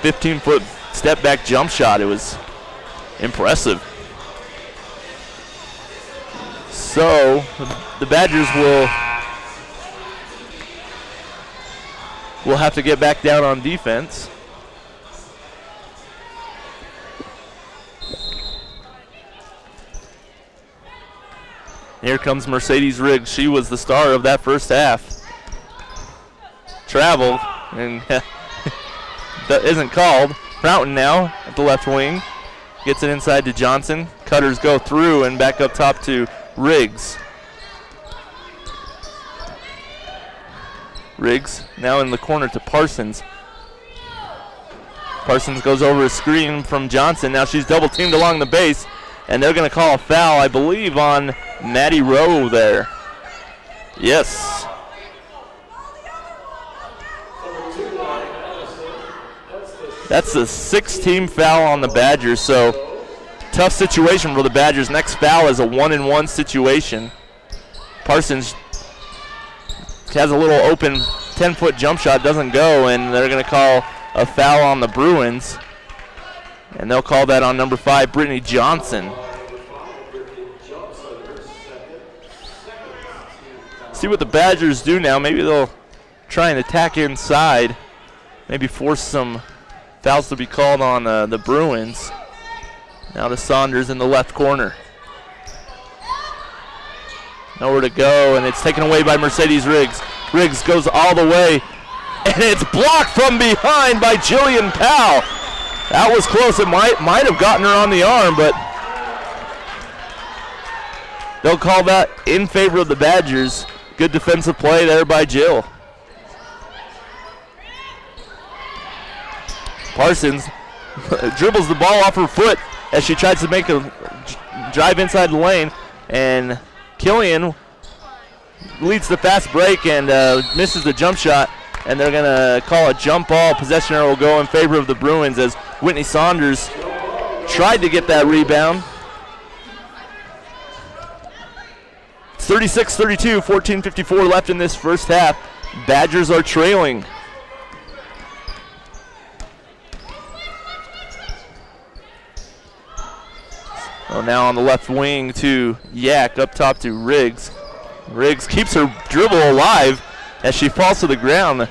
15-foot step-back jump shot. It was impressive. So the Badgers will have to get back down on defense. Here comes Mercedes Riggs. She was the star of that first half. Traveled and that isn't called. Proughton now at the left wing. Gets it inside to Johnson. Cutters go through and back up top to Riggs. Riggs now in the corner to Parsons. Parsons goes over a screen from Johnson. Now she's double teamed along the base, and they're going to call a foul, I believe, on Maddie Rowe there. Yes. That's the 6th-team foul on the Badgers, so tough situation for the Badgers. Next foul is a 1-and-1 situation. Parsons has a little open 10-foot jump shot, doesn't go, and they're going to call a foul on the Bruins. And they'll call that on number 5, Brittany Johnson. See what the Badgers do now. Maybe they'll try and attack inside, maybe force some fouls to be called on the Bruins. Now to Saunders in the left corner. Nowhere to go, and it's taken away by Mercedes Riggs. Riggs goes all the way, and it's blocked from behind by Jillian Powell. That was close. It might have gotten her on the arm, but they'll call that in favor of the Badgers. Good defensive play there by Jill. Parsons dribbles the ball off her foot as she tries to make a drive inside the lane, and Killian leads the fast break and misses the jump shot, and they're going to call a jump ball. Possession arrow will go in favor of the Bruins as Whitney Saunders tried to get that rebound. It's 36-32, 14:54 left in this first half. Badgers are trailing. Well, now on the left wing to Yak, up top to Riggs. Riggs keeps her dribble alive as she falls to the ground.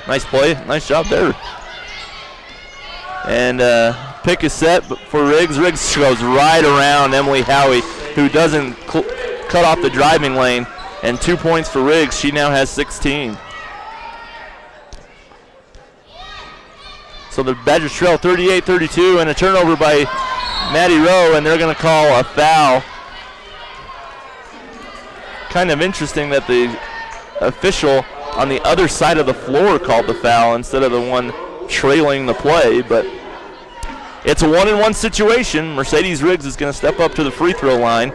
Nice play, nice job there. And pick is set for Riggs. Riggs goes right around Emily Howie, who doesn't cut off the driving lane. And 2 points for Riggs. She now has 16. So the Badgers trail 38-32, and a turnover by Maddie Rowe, and they're going to call a foul. Kind of interesting that the official on the other side of the floor called the foul instead of the one trailing the play, but it's a 1-and-1 situation. Mercedes Riggs is going to step up to the free throw line.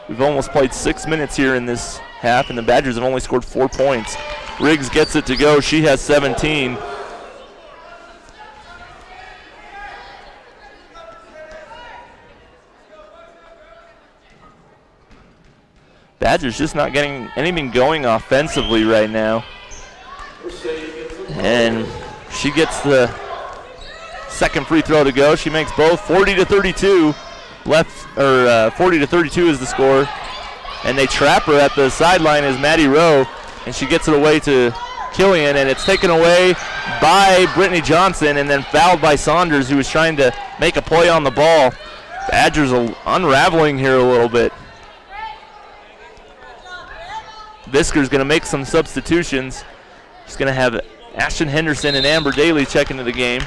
We've almost played 6 minutes here in this half, and the Badgers have only scored 4 points. Riggs gets it to go. She has 17. Badgers just not getting anything going offensively right now. And she gets the second free throw to go. She makes both. 40-32 left, or 40-32 is the score. And they trap her at the sideline as Maddie Rowe, and she gets it away to Killian, and it's taken away by Brittany Johnson and then fouled by Saunders, who was trying to make a play on the ball. Badgers are unraveling here a little bit. Visker's going to make some substitutions. She's going to have Ashton Henderson and Amber Daly check into the game.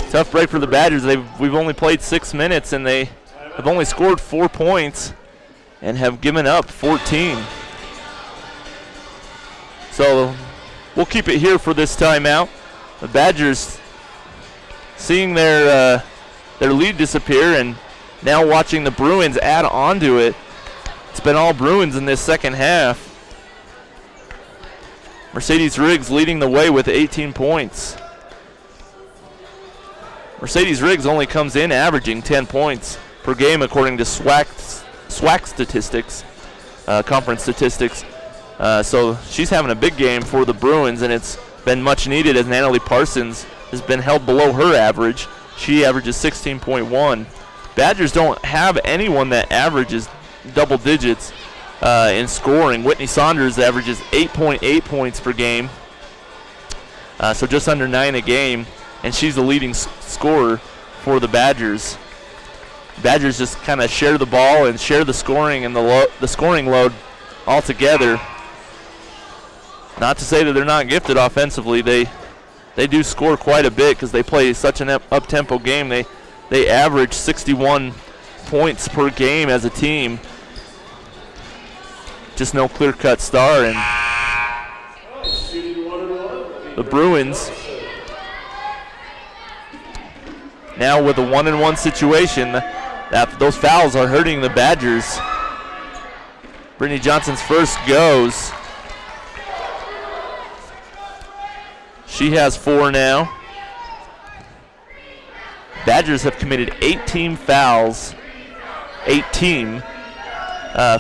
Tough break for the Badgers. We've only played 6 minutes, and they have only scored 4 points and have given up 14. So we'll keep it here for this timeout. The Badgers seeing their lead disappear and now watching the Bruins add on to it. It's been all Bruins in this second half. Mercedes Riggs leading the way with 18 points. Mercedes Riggs only comes in averaging 10 points per game according to SWAC statistics, conference statistics. So she's having a big game for the Bruins, and it's been much needed as Natalie Parsons has been held below her average. She averages 16.1. Badgers don't have anyone that averages double digits in scoring. Whitney Saunders averages 8.8 points per game, so just under 9 a game, and she's the leading scorer for the Badgers. Badgers just kind of share the ball and share the scoring and the scoring load all together. Not to say that they're not gifted offensively. They do score quite a bit because they play such an up-tempo game. They average 61 points per game as a team. Just no clear-cut star. And the Bruins now with a 1-and-1 situation. Those fouls are hurting the Badgers. Brittany Johnson's first goes. She has 4 now. Badgers have committed 18 fouls. 18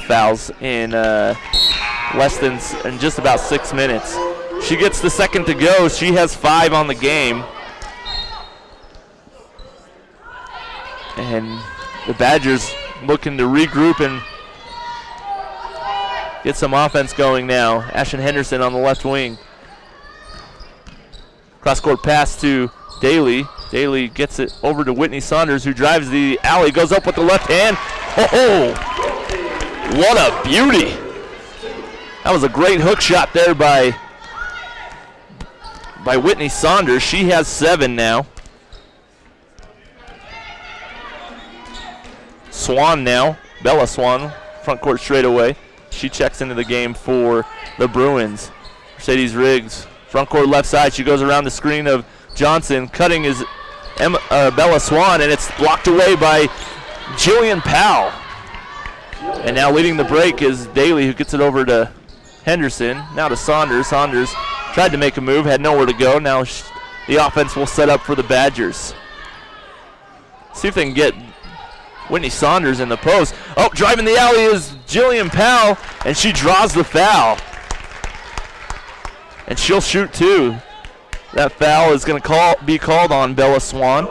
fouls in in just about 6 minutes. She gets the second to go. She has 5 on the game. And the Badgers looking to regroup and get some offense going now. Ashton Henderson on the left wing. Cross-court pass to Daly. Daly gets it over to Whitney Saunders, who drives the alley, goes up with the left hand. Oh, what a beauty. That was a great hook shot there by Whitney Saunders. She has 7 now. Swan now, Bella Swan, front court straightaway. She checks into the game for the Bruins. Mercedes Riggs, front court left side. She goes around the screen of Johnson. Cutting is Bella Swan, and it's blocked away by Jillian Powell. And now leading the break is Daly, who gets it over to Henderson. Now to Saunders. Saunders tried to make a move, had nowhere to go. Now the offense will set up for the Badgers. See if they can get Whitney Saunders in the post. Oh, driving the alley is Jillian Powell, and she draws the foul. And she'll shoot 2. That foul is going to be called on Bella Swan.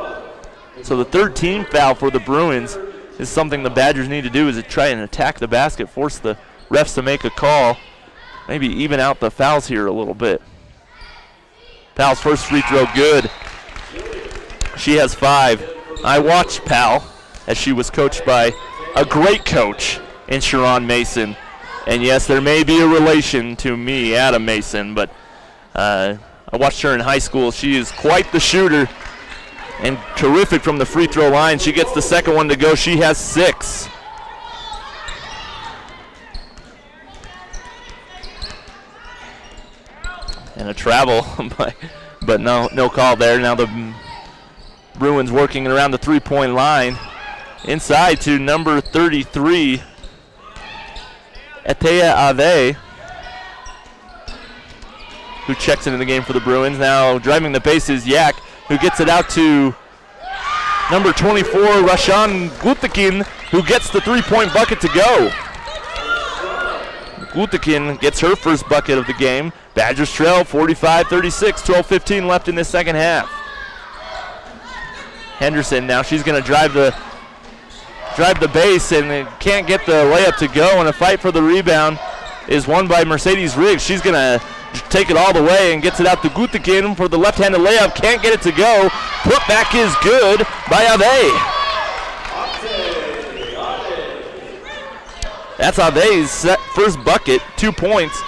So the 13th foul for the Bruins is something the Badgers need to do, is to try and attack the basket, force the refs to make a call, maybe even out the fouls here a little bit. Powell's first free throw good. She has 5. I watched Powell as she was coached by a great coach in Sharon Mason. And yes, there may be a relation to me, Adam Mason, but I watched her in high school. She is quite the shooter and terrific from the free throw line. She gets the second one to go. She has 6. And a travel, but no call there. Now the Bruins working around the three-point line. Inside to number 33, Etea Ave, who checks into the game for the Bruins. Now driving the base is Yak, who gets it out to number 24, Rashan Gutakin, who gets the three-point bucket to go. Gutakin gets her first bucket of the game. Badgers trail 45-36, 12:15 left in this second half. Henderson now, she's going to drive the base and can't get the layup to go, and a fight for the rebound is won by Mercedes Riggs. She's going to take it all the way and gets it out to Gutakin for the left-handed layup. Can't get it to go. Put back is good by Ave. That's Ave's first bucket, 2 points.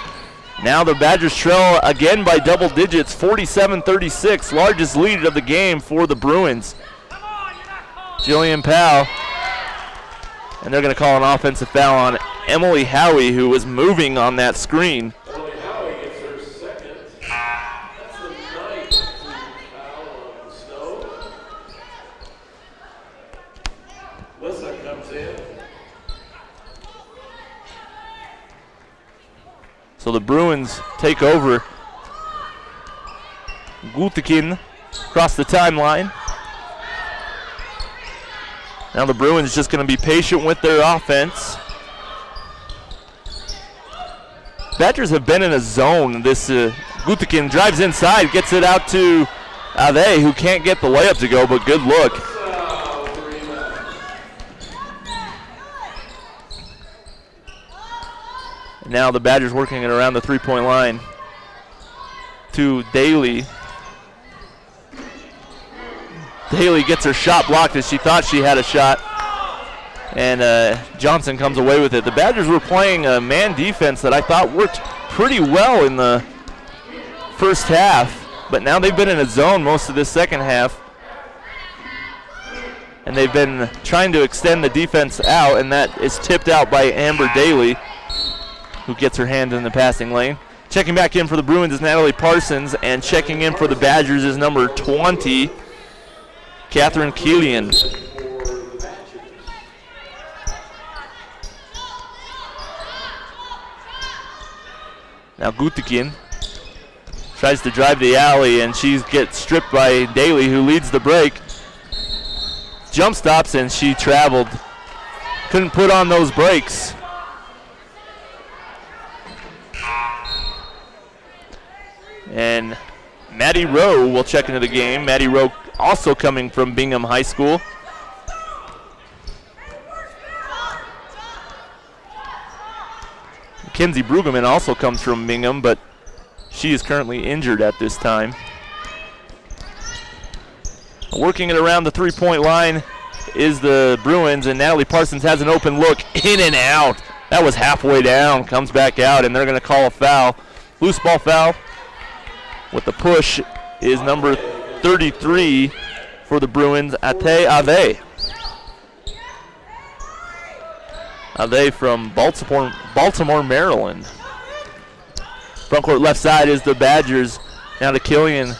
Now the Badgers trail again by double digits, 47-36, largest lead of the game for the Bruins. Jillian Powell And they're going to call an offensive foul on Emily Howie, who was moving on that screen. Emily Howie gets her second. That's the ninth foul on Snow. Lissa comes in. So the Bruins take over. Gultekin across the timeline. Now the Bruins just going to be patient with their offense. Badgers have been in a zone. This Gultekin drives inside, gets it out to Ade, who can't get the layup to go, but good look. Now the Badgers working it around the three-point line to Daly. Daly gets her shot blocked as she thought she had a shot, and Johnson comes away with it. The Badgers were playing a man defense that I thought worked pretty well in the first half, but now they've been in a zone most of this second half, and they've been trying to extend the defense out, and that is tipped out by Amber Daly, who gets her hand in the passing lane. Checking back in for the Bruins is Natalie Parsons, and checking in for the Badgers is number 20, Catherine Keelian. Now Gultekin tries to drive the alley, and she gets stripped by Daly, who leads the break. Jump stops, and she traveled. Couldn't put on those brakes. And Maddie Rowe will check into the game. Maddie Rowe also coming from Bingham High School. Mackenzie Brueggemann also comes from Bingham, but she is currently injured at this time. Working it around the three-point line is the Bruins, and Natalie Parsons has an open look, in and out. That was halfway down, comes back out, and they're going to call a foul. Loose ball foul with the push is number 33 for the Bruins, Ate Ave. Ave from Baltimore, Maryland. Front court left side is the Badgers. Now to Killian.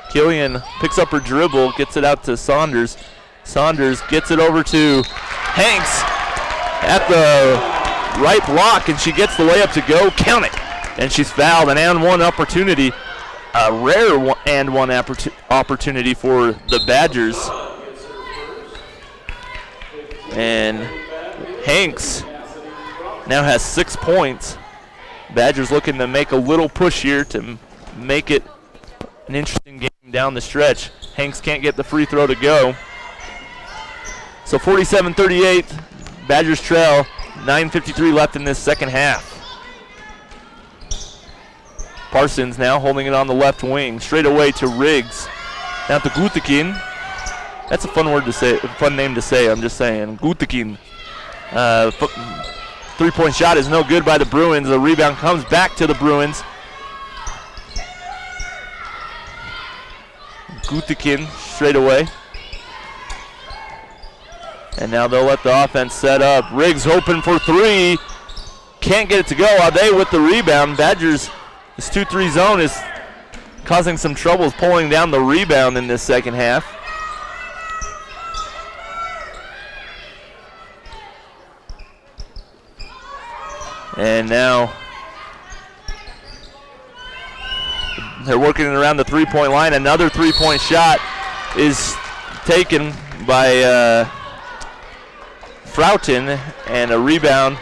Killian picks up her dribble, gets it out to Saunders. Saunders gets it over to Hanks at the right block, and she gets the layup to go. Count it. And she's fouled. An and one opportunity. A rare and one opportunity for the Badgers. And Hanks now has 6 points. Badgers looking to make a little push here to make it an interesting game down the stretch. Hanks can't get the free throw to go. So 47-38, Badgers trail. 9:53 left in this second half. Parsons now holding it on the left wing, straight away to Riggs. Now to Gultekin. That's a fun word to say, a fun name to say, I'm just saying. Gultekin. Three-point shot is no good by the Bruins. The rebound comes back to the Bruins. Gultekin straight away. And now they'll let the offense set up. Riggs hoping for three. Can't get it to go. Ade with the rebound. Badgers, this 2-3 zone is causing some troubles pulling down the rebound in this second half. And now they're working it around the three-point line. Another three-point shot is taken by Froughton, and a rebound.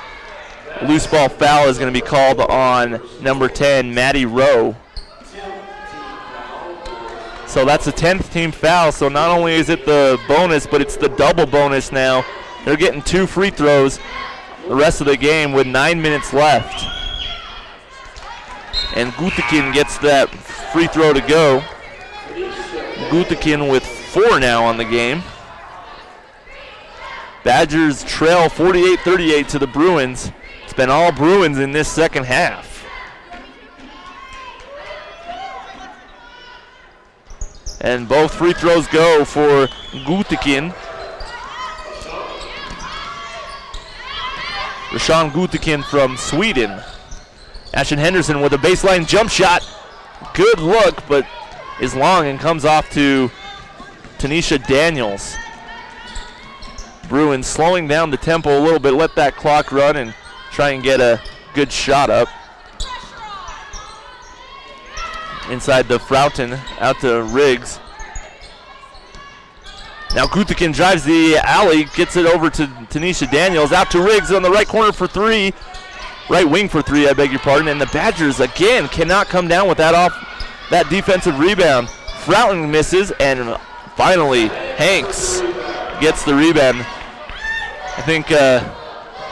Loose ball foul is going to be called on number 10, Maddie Rowe. So that's a 10th team foul. So not only is it the bonus, but it's the double bonus now. They're getting 2 free throws the rest of the game with 9 minutes left. And Gultekin gets that free throw to go. Gultekin with 4 now on the game. Badgers trail 48-38 to the Bruins. It's been all Bruins in this second half. And both free throws go for Gultekin. Rashawn Gutikin from Sweden. Ashton Henderson with a baseline jump shot. Good look, but is long and comes off to Tanisha Daniels. Bruins slowing down the tempo a little bit, let that clock run and try and get a good shot up. Inside the Froughton, out to Riggs. Now Gutikin drives the alley, gets it over to Tanisha Daniels, out to Riggs on the right corner for three. Right wing for three, I beg your pardon. And the Badgers, again, cannot come down with that defensive rebound. Froughton misses, and finally Hanks gets the rebound. I think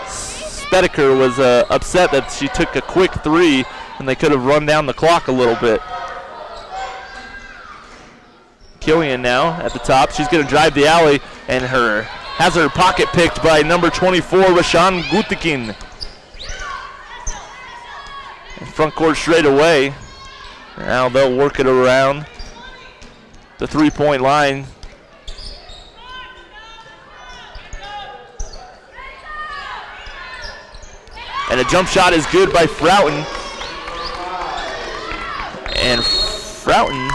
Spedeker was upset that she took a quick three and they could have run down the clock a little bit. Killian now at the top. She's going to drive the alley and has her pocket picked by number 24, Rashawn Gutikin. Front court straight away. Now they'll work it around the three-point line. And a jump shot is good by Froughton. And Froughton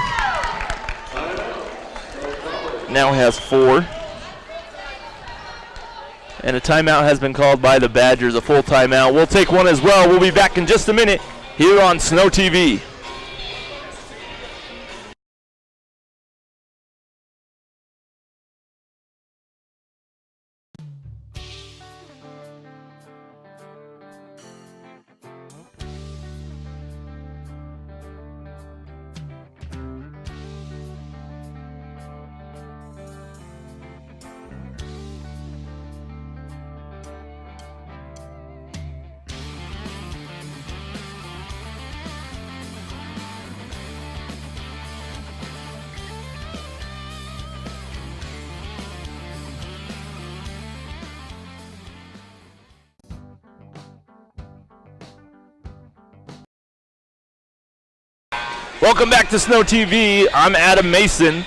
now has 4. And a timeout has been called by the Badgers, a full timeout. We'll take one as well. We'll be back in just a minute here on Snow TV. Welcome back to Snow TV. I'm Adam Mason,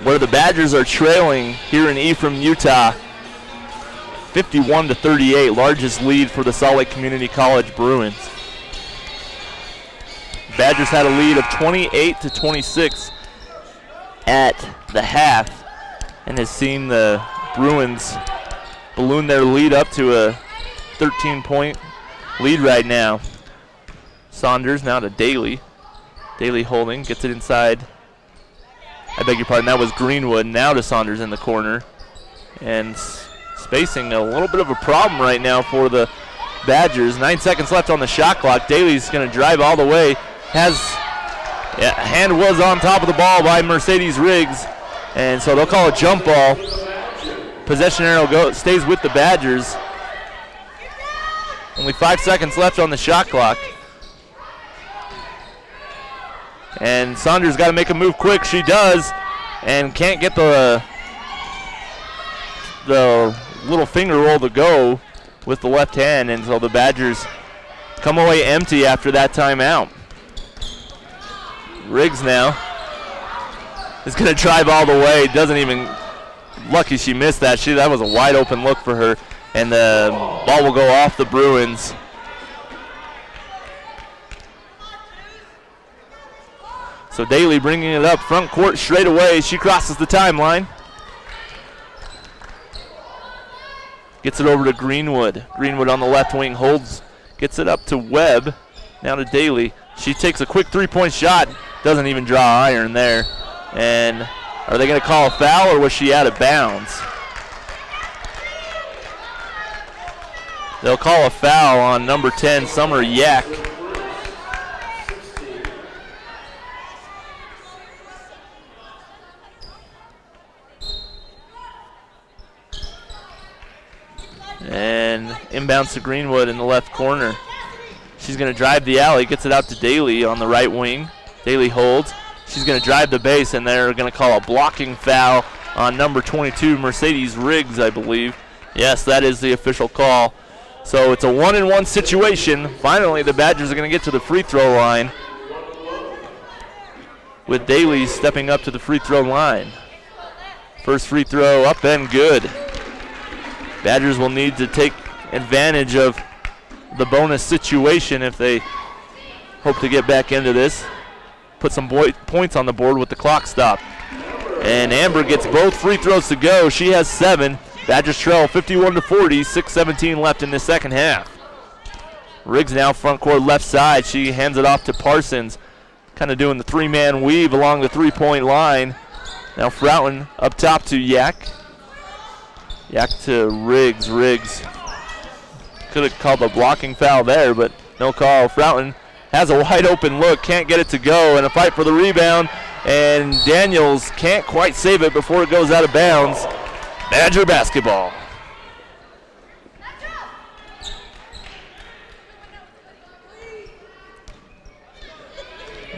where the Badgers are trailing here in Ephraim, Utah, 51-38, largest lead for the Salt Lake Community College Bruins. Badgers had a lead of 28-26 at the half, and has seen the Bruins balloon their lead up to a 13-point lead right now. Saunders now to Daly. Daly holding, gets it inside. I beg your pardon, that was Greenwood. Now to Saunders in the corner. And spacing a little bit of a problem right now for the Badgers. 9 seconds left on the shot clock. Daly's going to drive all the way. Hand was on top of the ball by Mercedes Riggs. And so they'll call a jump ball. Possession arrow stays with the Badgers. Only 5 seconds left on the shot clock. And Saunders got to make a move quick. She does, and can't get the little finger roll to go with the left hand, and so the Badgers come away empty after that timeout. Riggs now is going to drive all the way. Doesn't even, lucky she missed that. That was a wide open look for her, and the ball will go off the Bruins. So Daly bringing it up front court straight away. She crosses the timeline. Gets it over to Greenwood. Greenwood on the left wing holds, gets it up to Webb. Now to Daly. She takes a quick three-point shot. Doesn't even draw iron there. And are they going to call a foul, or was she out of bounds? They'll call a foul on number 10, Summer Yak. And inbounds to Greenwood in the left corner. She's going to drive the alley, gets it out to Daly on the right wing. Daly holds. She's going to drive the base, and they're going to call a blocking foul on number 22, Mercedes Riggs, I believe. Yes, that is the official call. So it's a 1-and-1 situation. Finally, the Badgers are going to get to the free throw line, with Daly stepping up to the free throw line. First free throw up and good. Badgers will need to take advantage of the bonus situation if they hope to get back into this. Put some points on the board with the clock stop. And Amber gets both free throws to go. She has 7. Badgers trail 51-40, 6:17 left in the second half. Riggs now front court left side. She hands it off to Parsons, kind of doing the three-man weave along the three-point line. Now Froughton up top to Yak. Yak to Riggs. Riggs could have called a blocking foul there, but no call. Froughton has a wide open look, can't get it to go, and a fight for the rebound, and Daniels can't quite save it before it goes out of bounds. Badger basketball.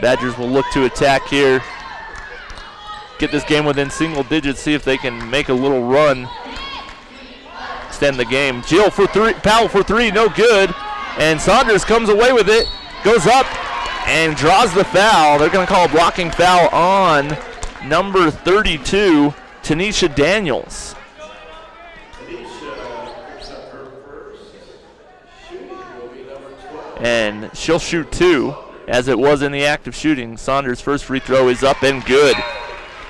Badgers will look to attack here. Get this game within single digits, see if they can make a little run. Extend the game. Jill for three, Powell for three, no good. And Saunders comes away with it, goes up and draws the foul. They're going to call a blocking foul on number 32, Tanisha Daniels. And she'll shoot 2, as it was in the act of shooting. Saunders' first free throw is up and good.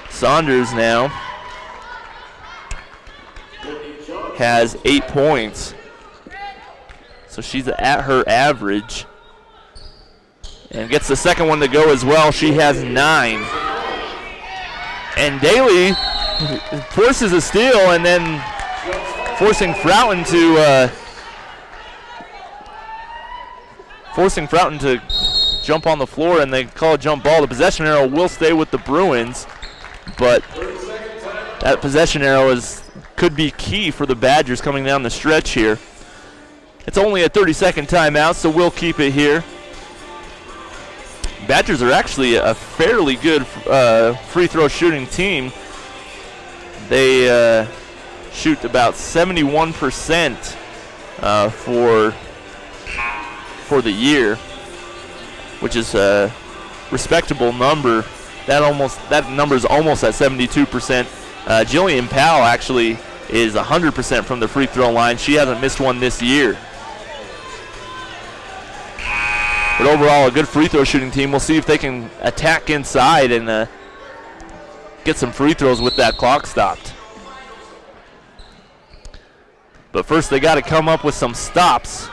Saunders now has 8 points. So she's at her average. And gets the second one to go as well. She has 9. And Daly forces a steal and then forcing Froughton to jump on the floor, and they call a jump ball. The possession arrow will stay with the Bruins, but that possession arrow could be key for the Badgers coming down the stretch here. It's only a 30-second timeout, so we'll keep it here. Badgers are actually a fairly good free throw shooting team. They shoot about 71% for the year, which is a respectable number. That number is almost at 72%. Jillian Powell actually is 100% from the free throw line. She hasn't missed one this year. But overall, a good free throw shooting team. We'll see if they can attack inside and get some free throws with that clock stopped. But first, they got to come up with some stops.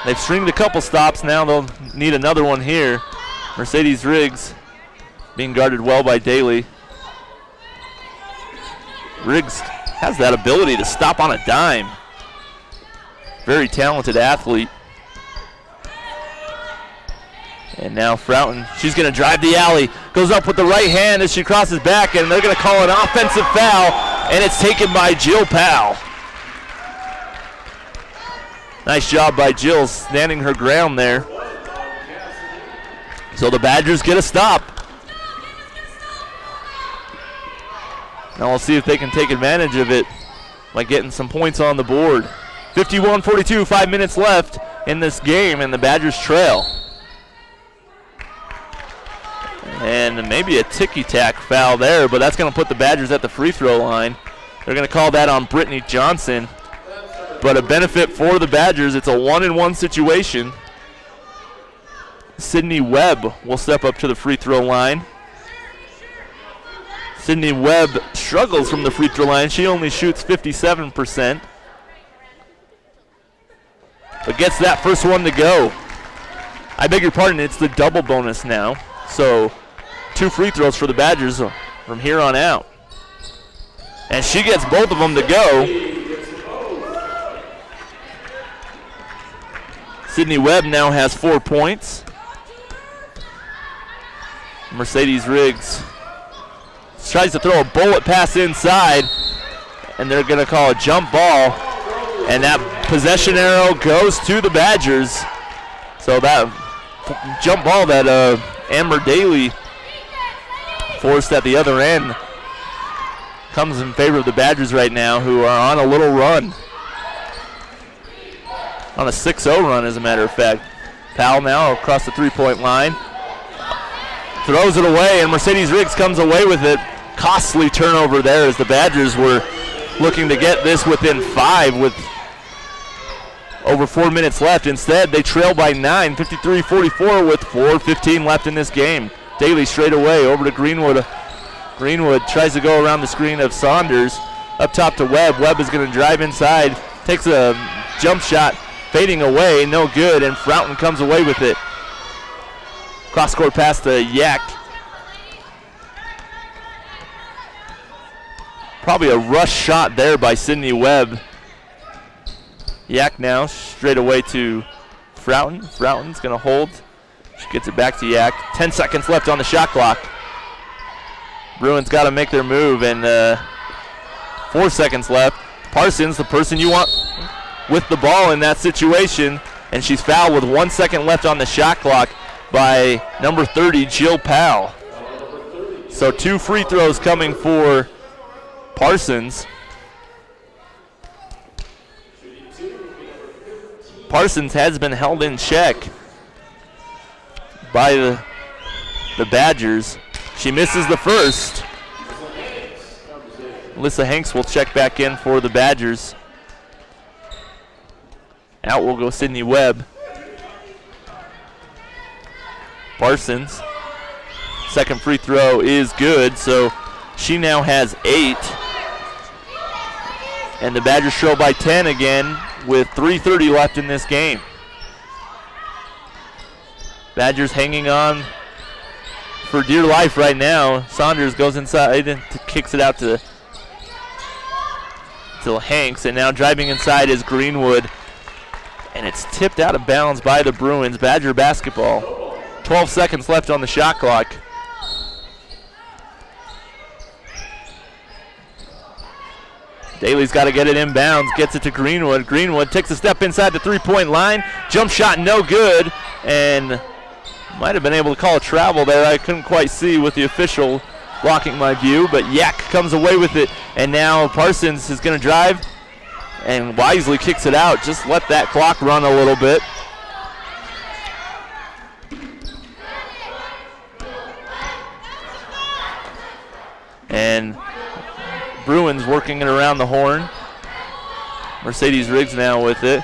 They've stringed a couple stops. Now they'll need another one here. Mercedes Riggs being guarded well by Daly. Riggs has that ability to stop on a dime. Very talented athlete. And now Froughton, she's going to drive the alley. Goes up with the right hand as she crosses back, and they're going to call an offensive foul, and it's taken by Jill Powell. Nice job by Jill standing her ground there. So the Badgers get a stop. Now we'll see if they can take advantage of it by getting some points on the board. 51-42, 5 minutes left in this game, and the Badgers trail. And maybe a ticky-tack foul there, but that's going to put the Badgers at the free throw line. They're going to call that on Brittany Johnson. But a benefit for the Badgers, it's a 1-and-1 situation. Sydney Webb will step up to the free throw line. Sydney Webb struggles from the free throw line. She only shoots 57%. But gets that first one to go. I beg your pardon, it's the double bonus now. So 2 free throws for the Badgers from here on out. And she gets both of them to go. Sydney Webb now has 4 points. Mercedes Riggs tries to throw a bullet pass inside, and they're going to call a jump ball. And that possession arrow goes to the Badgers. So that jump ball that Amber Daly forced at the other end comes in favor of the Badgers right now, who are on a little run. On a 6-0 run, as a matter of fact. Powell now across the three-point line. Throws it away, and Mercedes Riggs comes away with it. Costly turnover there as the Badgers were looking to get this within 5 with over 4 minutes left. Instead, they trail by 9, 53-44 with 4:15 left in this game. Daly straight away over to Greenwood. Greenwood tries to go around the screen of Saunders. Up top to Webb. Webb is going to drive inside. Takes a jump shot. Fading away. No good. And Froughton comes away with it. Cross-court pass to Yak. Probably a rush shot there by Sydney Webb. Yak now straight away to Froughton. Froughton's going to hold. She gets it back to Yak. 10 seconds left on the shot clock. Bruins got to make their move, and 4 seconds left. Parsons, the person you want with the ball in that situation, and she's fouled with 1 second left on the shot clock by number 30, Jill Powell. So 2 free throws coming for Parsons. Parsons has been held in check by the Badgers. She misses the first. Alyssa Hanks will check back in for the Badgers. Out will go Sydney Webb. Parsons. Second free throw is good, so she now has 8. And the Badgers trail by 10 again with 3:30 left in this game. Badgers hanging on for dear life right now. Saunders goes inside and kicks it out to Hanks, and now driving inside is Greenwood, and it's tipped out of bounds by the Bruins. Badger basketball. 12 seconds left on the shot clock. Daly's got to get it inbounds, gets it to Greenwood. Greenwood takes a step inside the three-point line. Jump shot no good, and might have been able to call a travel there. I couldn't quite see with the official blocking my view, but Yak comes away with it, and now Parsons is going to drive and wisely kicks it out. Just let that clock run a little bit. And Bruins working it around the horn. Mercedes Riggs now with it.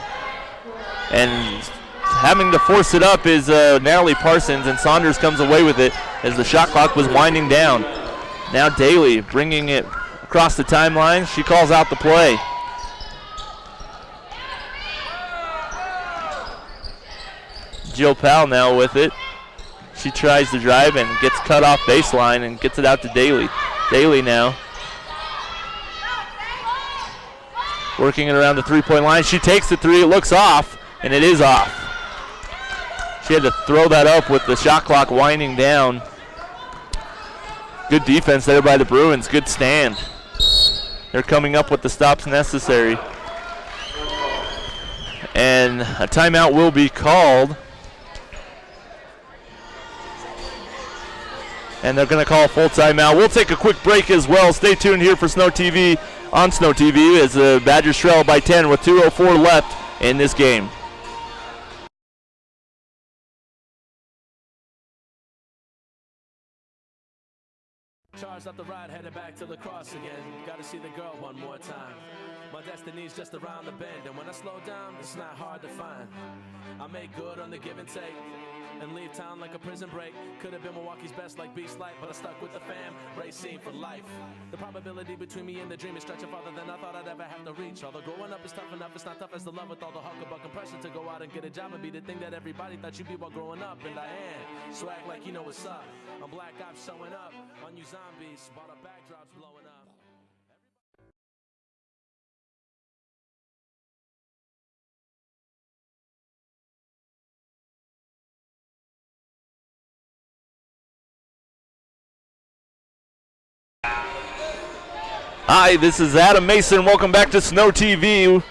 And having to force it up is Natalie Parsons, and Saunders comes away with it as the shot clock was winding down. Now Daly bringing it across the timeline. She calls out the play. Jill Powell now with it. She tries to drive and gets cut off baseline and gets it out to Daly. Daly now working it around the three-point line. She takes the three. It looks off, and it is off. She had to throw that up with the shot clock winding down. Good defense there by the Bruins. Good stand. They're coming up with the stops necessary. And a timeout will be called. And they're going to call a full timeout. We'll take a quick break as well. Stay tuned here for Snow TV on Snow TV as the Badgers trail by 10 with 2:04 left in this game. Charged up the ride, headed back to lacrosse again. Gotta see the girl one more time. My destiny's just around the bend, and when I slow down, it's not hard to find. I make good on the give and take, and leave town like a prison break. Could have been Milwaukee's best like Beast Light, but I stuck with the fam, racing for life. The probability between me and the dream is stretching farther than I thought I'd ever have to reach. Although growing up is tough enough, it's not tough as the love with all the hucklebuck and pressure to go out and get a job and be the thing that everybody thought you'd be while growing up. And I am, so act like you know what's up. I'm Black Ops showing up on you zombies, while the backdrop's blowing up. Hi, this is Adam Mason. Welcome back to Snow TV.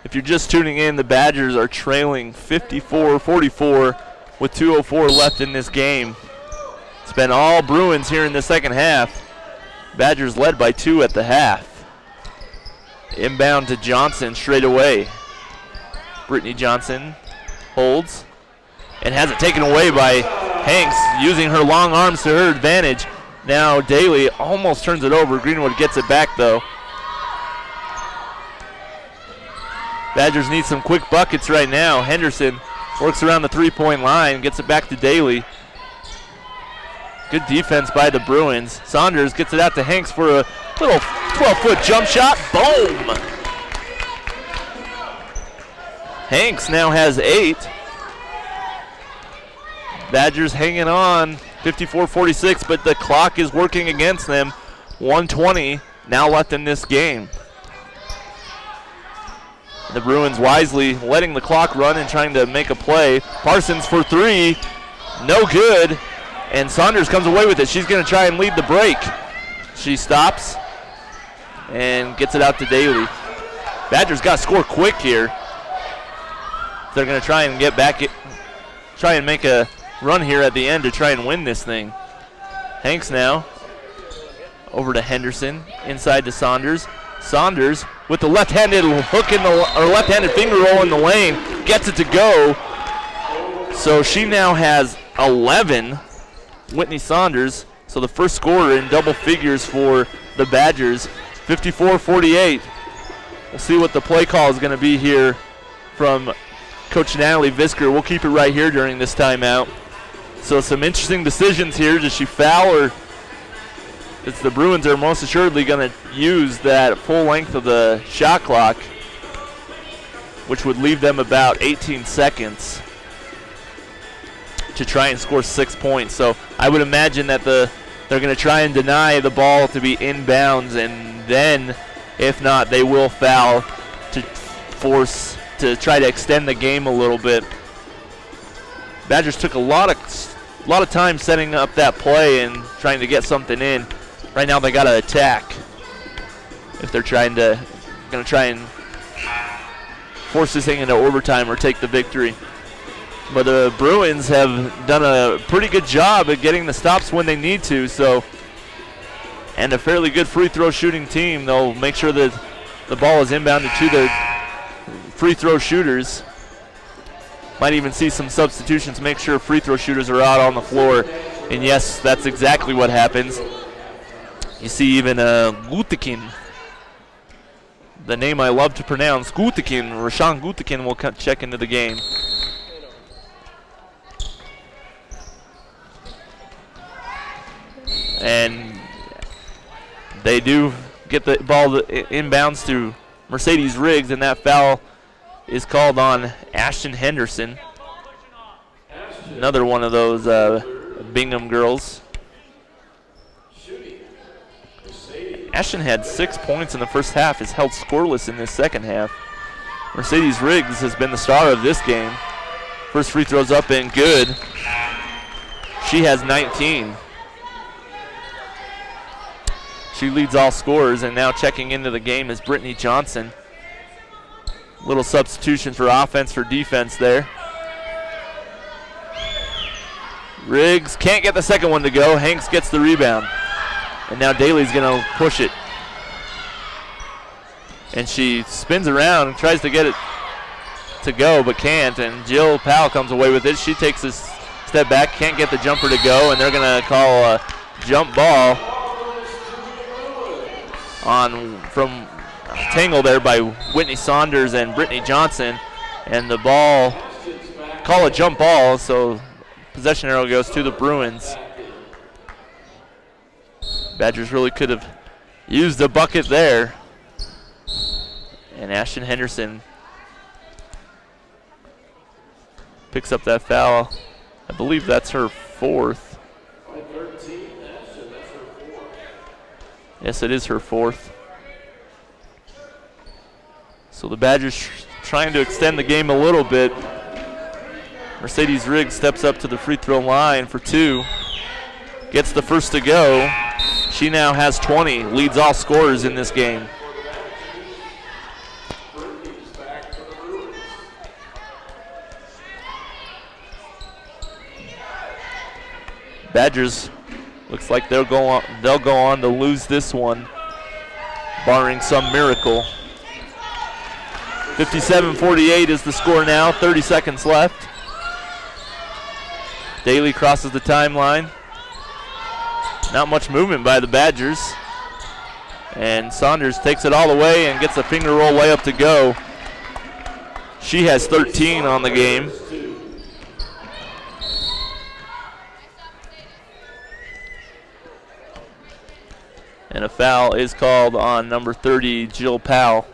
If you're just tuning in, the Badgers are trailing 54-44 with 2:04 left in this game. It's been all Bruins here in the second half. Badgers led by 2 at the half. Inbound to Johnson straight away. Brittany Johnson holds and has it taken away by Hanks, using her long arms to her advantage. Now Daly almost turns it over. Greenwood gets it back though. Badgers need some quick buckets right now. Henderson works around the three-point line, gets it back to Daly. Good defense by the Bruins. Saunders gets it out to Hanks for a little 12-foot jump shot. Boom! Hanks now has 8. Badgers hanging on, 54-46, but the clock is working against them. 1:20 now left in this game. The Bruins wisely letting the clock run and trying to make a play. Parsons for 3, no good. And Saunders comes away with it. She's going to try and lead the break. She stops and gets it out to Daly. Badgers got to score quick here. They're going to try and get back, try and make a run here at the end to try and win this thing. Hanks now over to Henderson, inside to Saunders. Saunders with the left-handed hook in the, or left-handed finger roll in the lane, gets it to go. So she now has 11. Whitney Saunders, so the first scorer in double figures for the Badgers, 54-48. We'll see what the play call is going to be here from Coach Natalie Visker. We'll keep it right here during this timeout. So some interesting decisions here. Does she foul, or it's the Bruins are most assuredly going to use that full length of the shot clock, which would leave them about 18 seconds to try and score 6 points. So I would imagine that they're going to try and deny the ball to be inbounds, and then if not, they will foul to force to try to extend the game a little bit. Badgers took a lot of time setting up that play and trying to get something in. Right now they got to attack if they're going to try and force this thing into overtime or take the victory. But the Bruins have done a pretty good job at getting the stops when they need to. So, and a fairly good free throw shooting team. They'll make sure that the ball is inbounded to their free throw shooters. Might even see some substitutions, make sure free throw shooters are out on the floor. And yes, that's exactly what happens. You see even Gutikin, the name I love to pronounce, Gutikin, Rashawn Gutikin will check into the game. And they do get the ball inbounds to Mercedes Riggs, and that foul is called on Ashton Henderson. Another one of those Bingham girls. Ashton had 6 points in the first half, is held scoreless in this second half. Mercedes Riggs has been the star of this game. First free throw's up and good. She has 19. She leads all scorers, and now checking into the game is Brittany Johnson. Little substitution for offense for defense there. Riggs can't get the second one to go. Hanks gets the rebound. And now Daly's going to push it. And she spins around and tries to get it to go, but can't. And Jill Powell comes away with it. She takes a step back, can't get the jumper to go, and they're going to call a jump ball from tangle there by Whitney Saunders and Brittany Johnson, and the ball, call a jump ball, so possession arrow goes to the Bruins. Badgers really could have used a bucket there. And Ashton Henderson picks up that foul. I believe that's her 4th. Yes, it is her 4th. So the Badgers trying to extend the game a little bit. Mercedes Riggs steps up to the free throw line for 2. Gets the first to go. She now has 20, leads all scorers in this game. Badgers looks like they'll go on to lose this one, barring some miracle. 57-48 is the score now, 30 seconds left. Daly crosses the timeline. Not much movement by the Badgers. And Saunders takes it all the way and gets a finger roll layup to go. She has 13 on the game. And a foul is called on number 30, Jill Powell.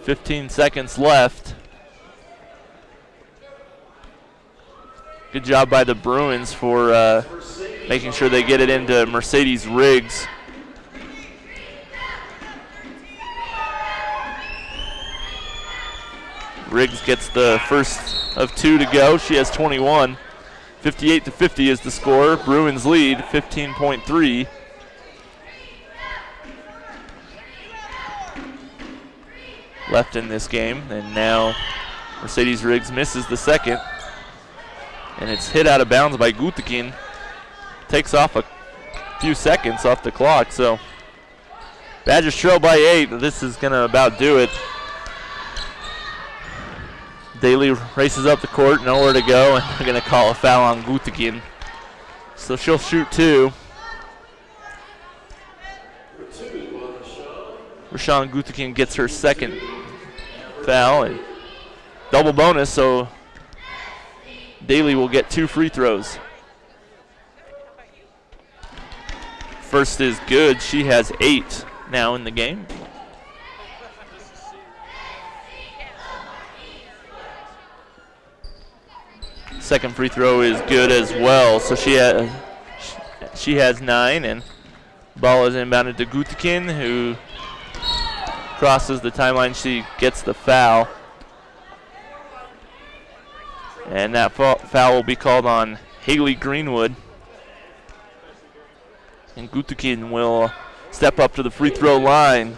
15 seconds left. Good job by the Bruins for making sure they get it into Mercedes Riggs. Riggs gets the first of 2 to go. She has 21. 58-50 is the score. Bruins lead 15.3. Left in this game, and now Mercedes Riggs misses the second, and it's hit out of bounds by Gutikin. Takes off a few seconds off the clock, so Badgers trail by 8. This is gonna about do it. Daly races up the court, nowhere to go, and they're going to call a foul on Gutikin. So she'll shoot 2. Rashawn Gutikin gets her second foul, and double bonus, so Daly will get 2 free throws. First is good. She has 8 now in the game. Second free throw is good as well, so she has 9, and ball is inbounded to Gutikin, who crosses the timeline. She gets the foul, and that foul will be called on Haley Greenwood, and Gutikin will step up to the free throw line.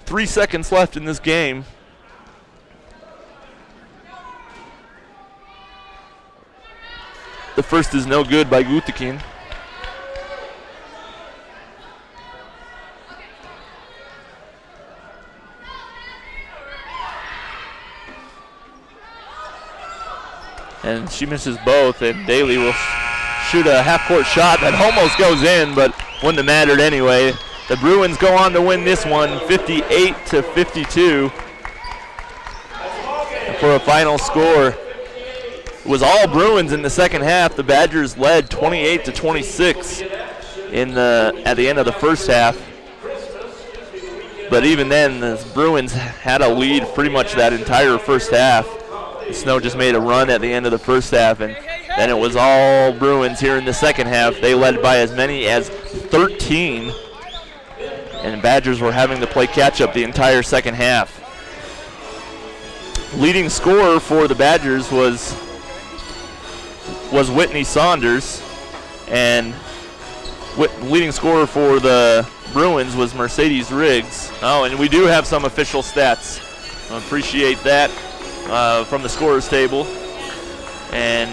3 seconds left in this game. The first is no good by Gutikin. And she misses both, and Daly will shoot a half-court shot that almost goes in, but wouldn't have mattered anyway. The Bruins go on to win this one, 58-52. And for a final score, it was all Bruins in the second half. The Badgers led 28-26 at the end of the first half. But even then, the Bruins had a lead pretty much that entire first half. The Snow just made a run at the end of the first half, and then it was all Bruins here in the second half. They led by as many as 13, and the Badgers were having to play catch-up the entire second half. Leading scorer for the Badgers was Whitney Saunders, and leading scorer for the Bruins was Mercedes Riggs. Oh, and we do have some official stats. I appreciate that from the scorers table. And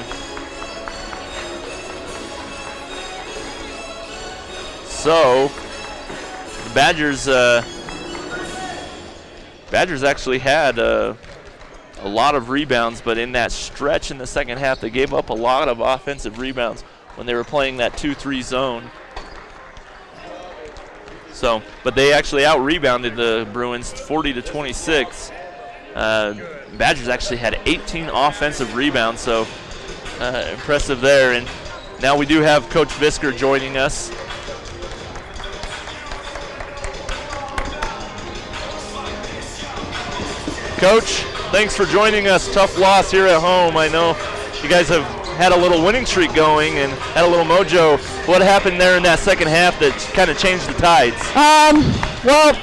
so the Badgers actually had a lot of rebounds, but in that stretch in the second half, they gave up a lot of offensive rebounds when they were playing that 2-3 zone. So, but they actually out-rebounded the Bruins 40-26. Badgers actually had 18 offensive rebounds, so impressive there. And now we do have Coach Visker joining us. Coach, thanks for joining us. Tough loss here at home. I know you guys have had a little winning streak going and had a little mojo. What happened there in that second half that kind of changed the tides? Well,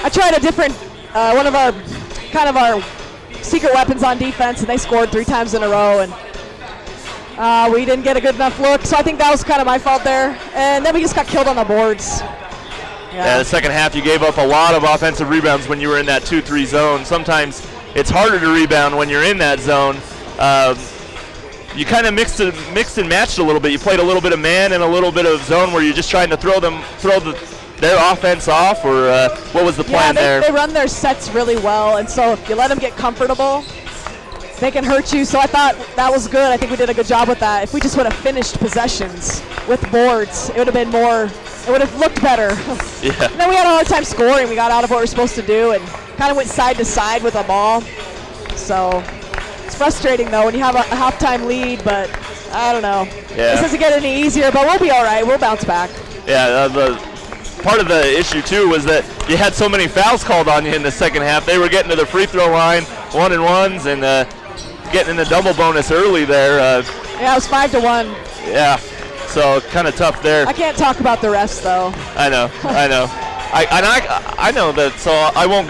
I tried a different, one of our secret weapons on defense, and they scored 3 times in a row, and we didn't get a good enough look. So I think that was kind of my fault there. And then we just got killed on the boards. Yeah, the second half you gave up a lot of offensive rebounds when you were in that 2-3 zone. Sometimes it's harder to rebound when you're in that zone. You kind of mixed and matched a little bit. You played a little bit of man and a little bit of zone where you're just trying to throw their offense off, or what was the plan there? They run their sets really well, and so if you let them get comfortable, they can hurt you. So I thought that was good. I think we did a good job with that. If we just would have finished possessions with boards, it would have been more it would have looked better. Yeah. And then we had a hard time scoring. We got out of what we were supposed to do and kind of went side to side with the ball. So it's frustrating though when you have a halftime lead, but I don't know. Yeah. This doesn't get any easier, but we'll be all right. We'll bounce back. Yeah, the part of the issue too was that you had so many fouls called on you in the second half. They were getting to the free throw line, 1-and-1s, and getting in the double bonus early there. Yeah, it was 5-1. Yeah, so kind of tough there. I can't talk about the refs though. I know. I know that, so I won't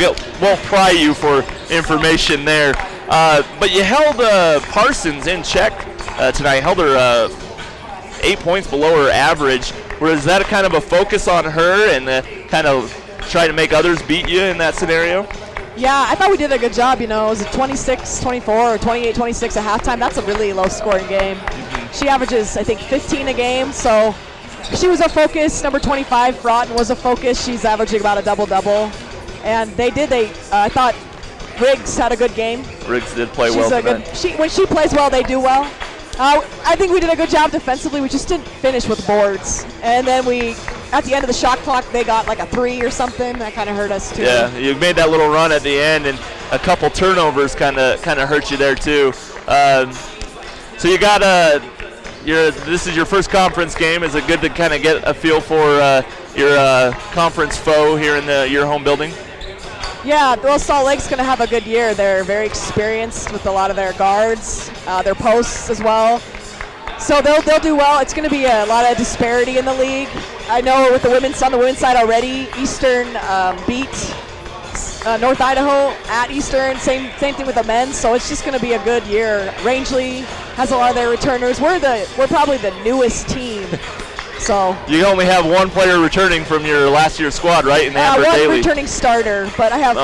pry you for information there. But you held Parsons in check tonight. Held her 8 points below her average. Was that kind of a focus on her and kind of try to make others beat you in that scenario? Yeah, I thought we did a good job. You know, it was a 26-24 or 28-26 at halftime. That's a really low-scoring game. Mm-hmm. She averages, I think, 15 a game, so she was a focus. Number 25, Broughton, was a focus. She's averaging about a double-double. And I thought Riggs had a good game. Riggs did play well tonight. When she plays well, they do well. I think we did a good job defensively. We just didn't finish with boards. And then at the end of the shot clock, they got like a 3 or something. That kind of hurt us too. Yeah, you made that little run at the end, and a couple turnovers kind of hurt you there too. So you got this is your first conference game. Is it good to kind of get a feel for your conference foe here in your home building? Yeah, well, Salt Lake's going to have a good year. They're very experienced with a lot of their guards, their posts as well. So they'll do well. It's going to be a lot of disparity in the league. I know with on the women's side already, Eastern beat North Idaho at Eastern. Same thing with the men's. So it's just going to be a good year. Rangeley has a lot of their returners. We're probably the newest team. So you only have one player returning from your last year's squad, right? And Amber one Daly. returning starter, but I have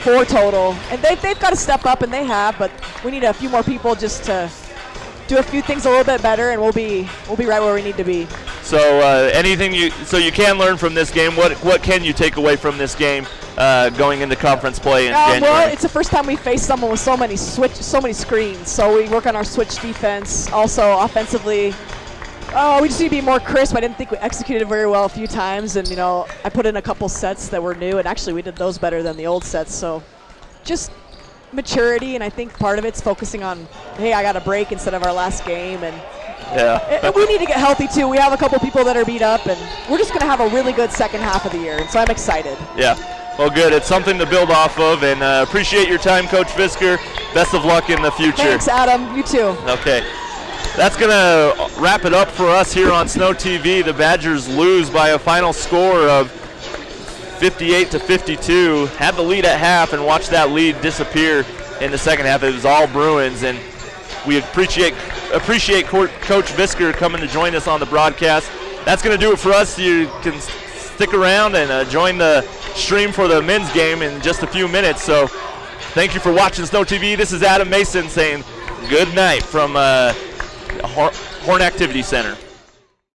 4 total. And they've got to step up, and they have. But we need a few more people just to do a few things a little bit better, and we'll be right where we need to be. So you can learn from this game. What can you take away from this game going into conference play in January? Well, it's the first time we faced someone with so many screens. So we work on our switch defense. Also offensively. We just need to be more crisp. I didn't think we executed very well a few times, and I put in a couple sets that were new, and actually we did those better than the old sets. So just maturity, and I think part of it's focusing on, hey, I got a break instead of our last game, and we need to get healthy too. We have a couple people that are beat up, and we're just going to have a really good second half of the year, and so I'm excited. Yeah. Well, good. It's something to build off of, and appreciate your time, Coach Visker. Best of luck in the future. Thanks, Adam. You too. Okay. That's going to wrap it up for us here on Snow TV. The Badgers lose by a final score of 58-52. Had the lead at half and watched that lead disappear in the second half. It was all Bruins, and we appreciate Coach Visker coming to join us on the broadcast. That's going to do it for us. You can stick around and join the stream for the men's game in just a few minutes. So thank you for watching Snow TV. This is Adam Mason saying good night from Horn Activity Center.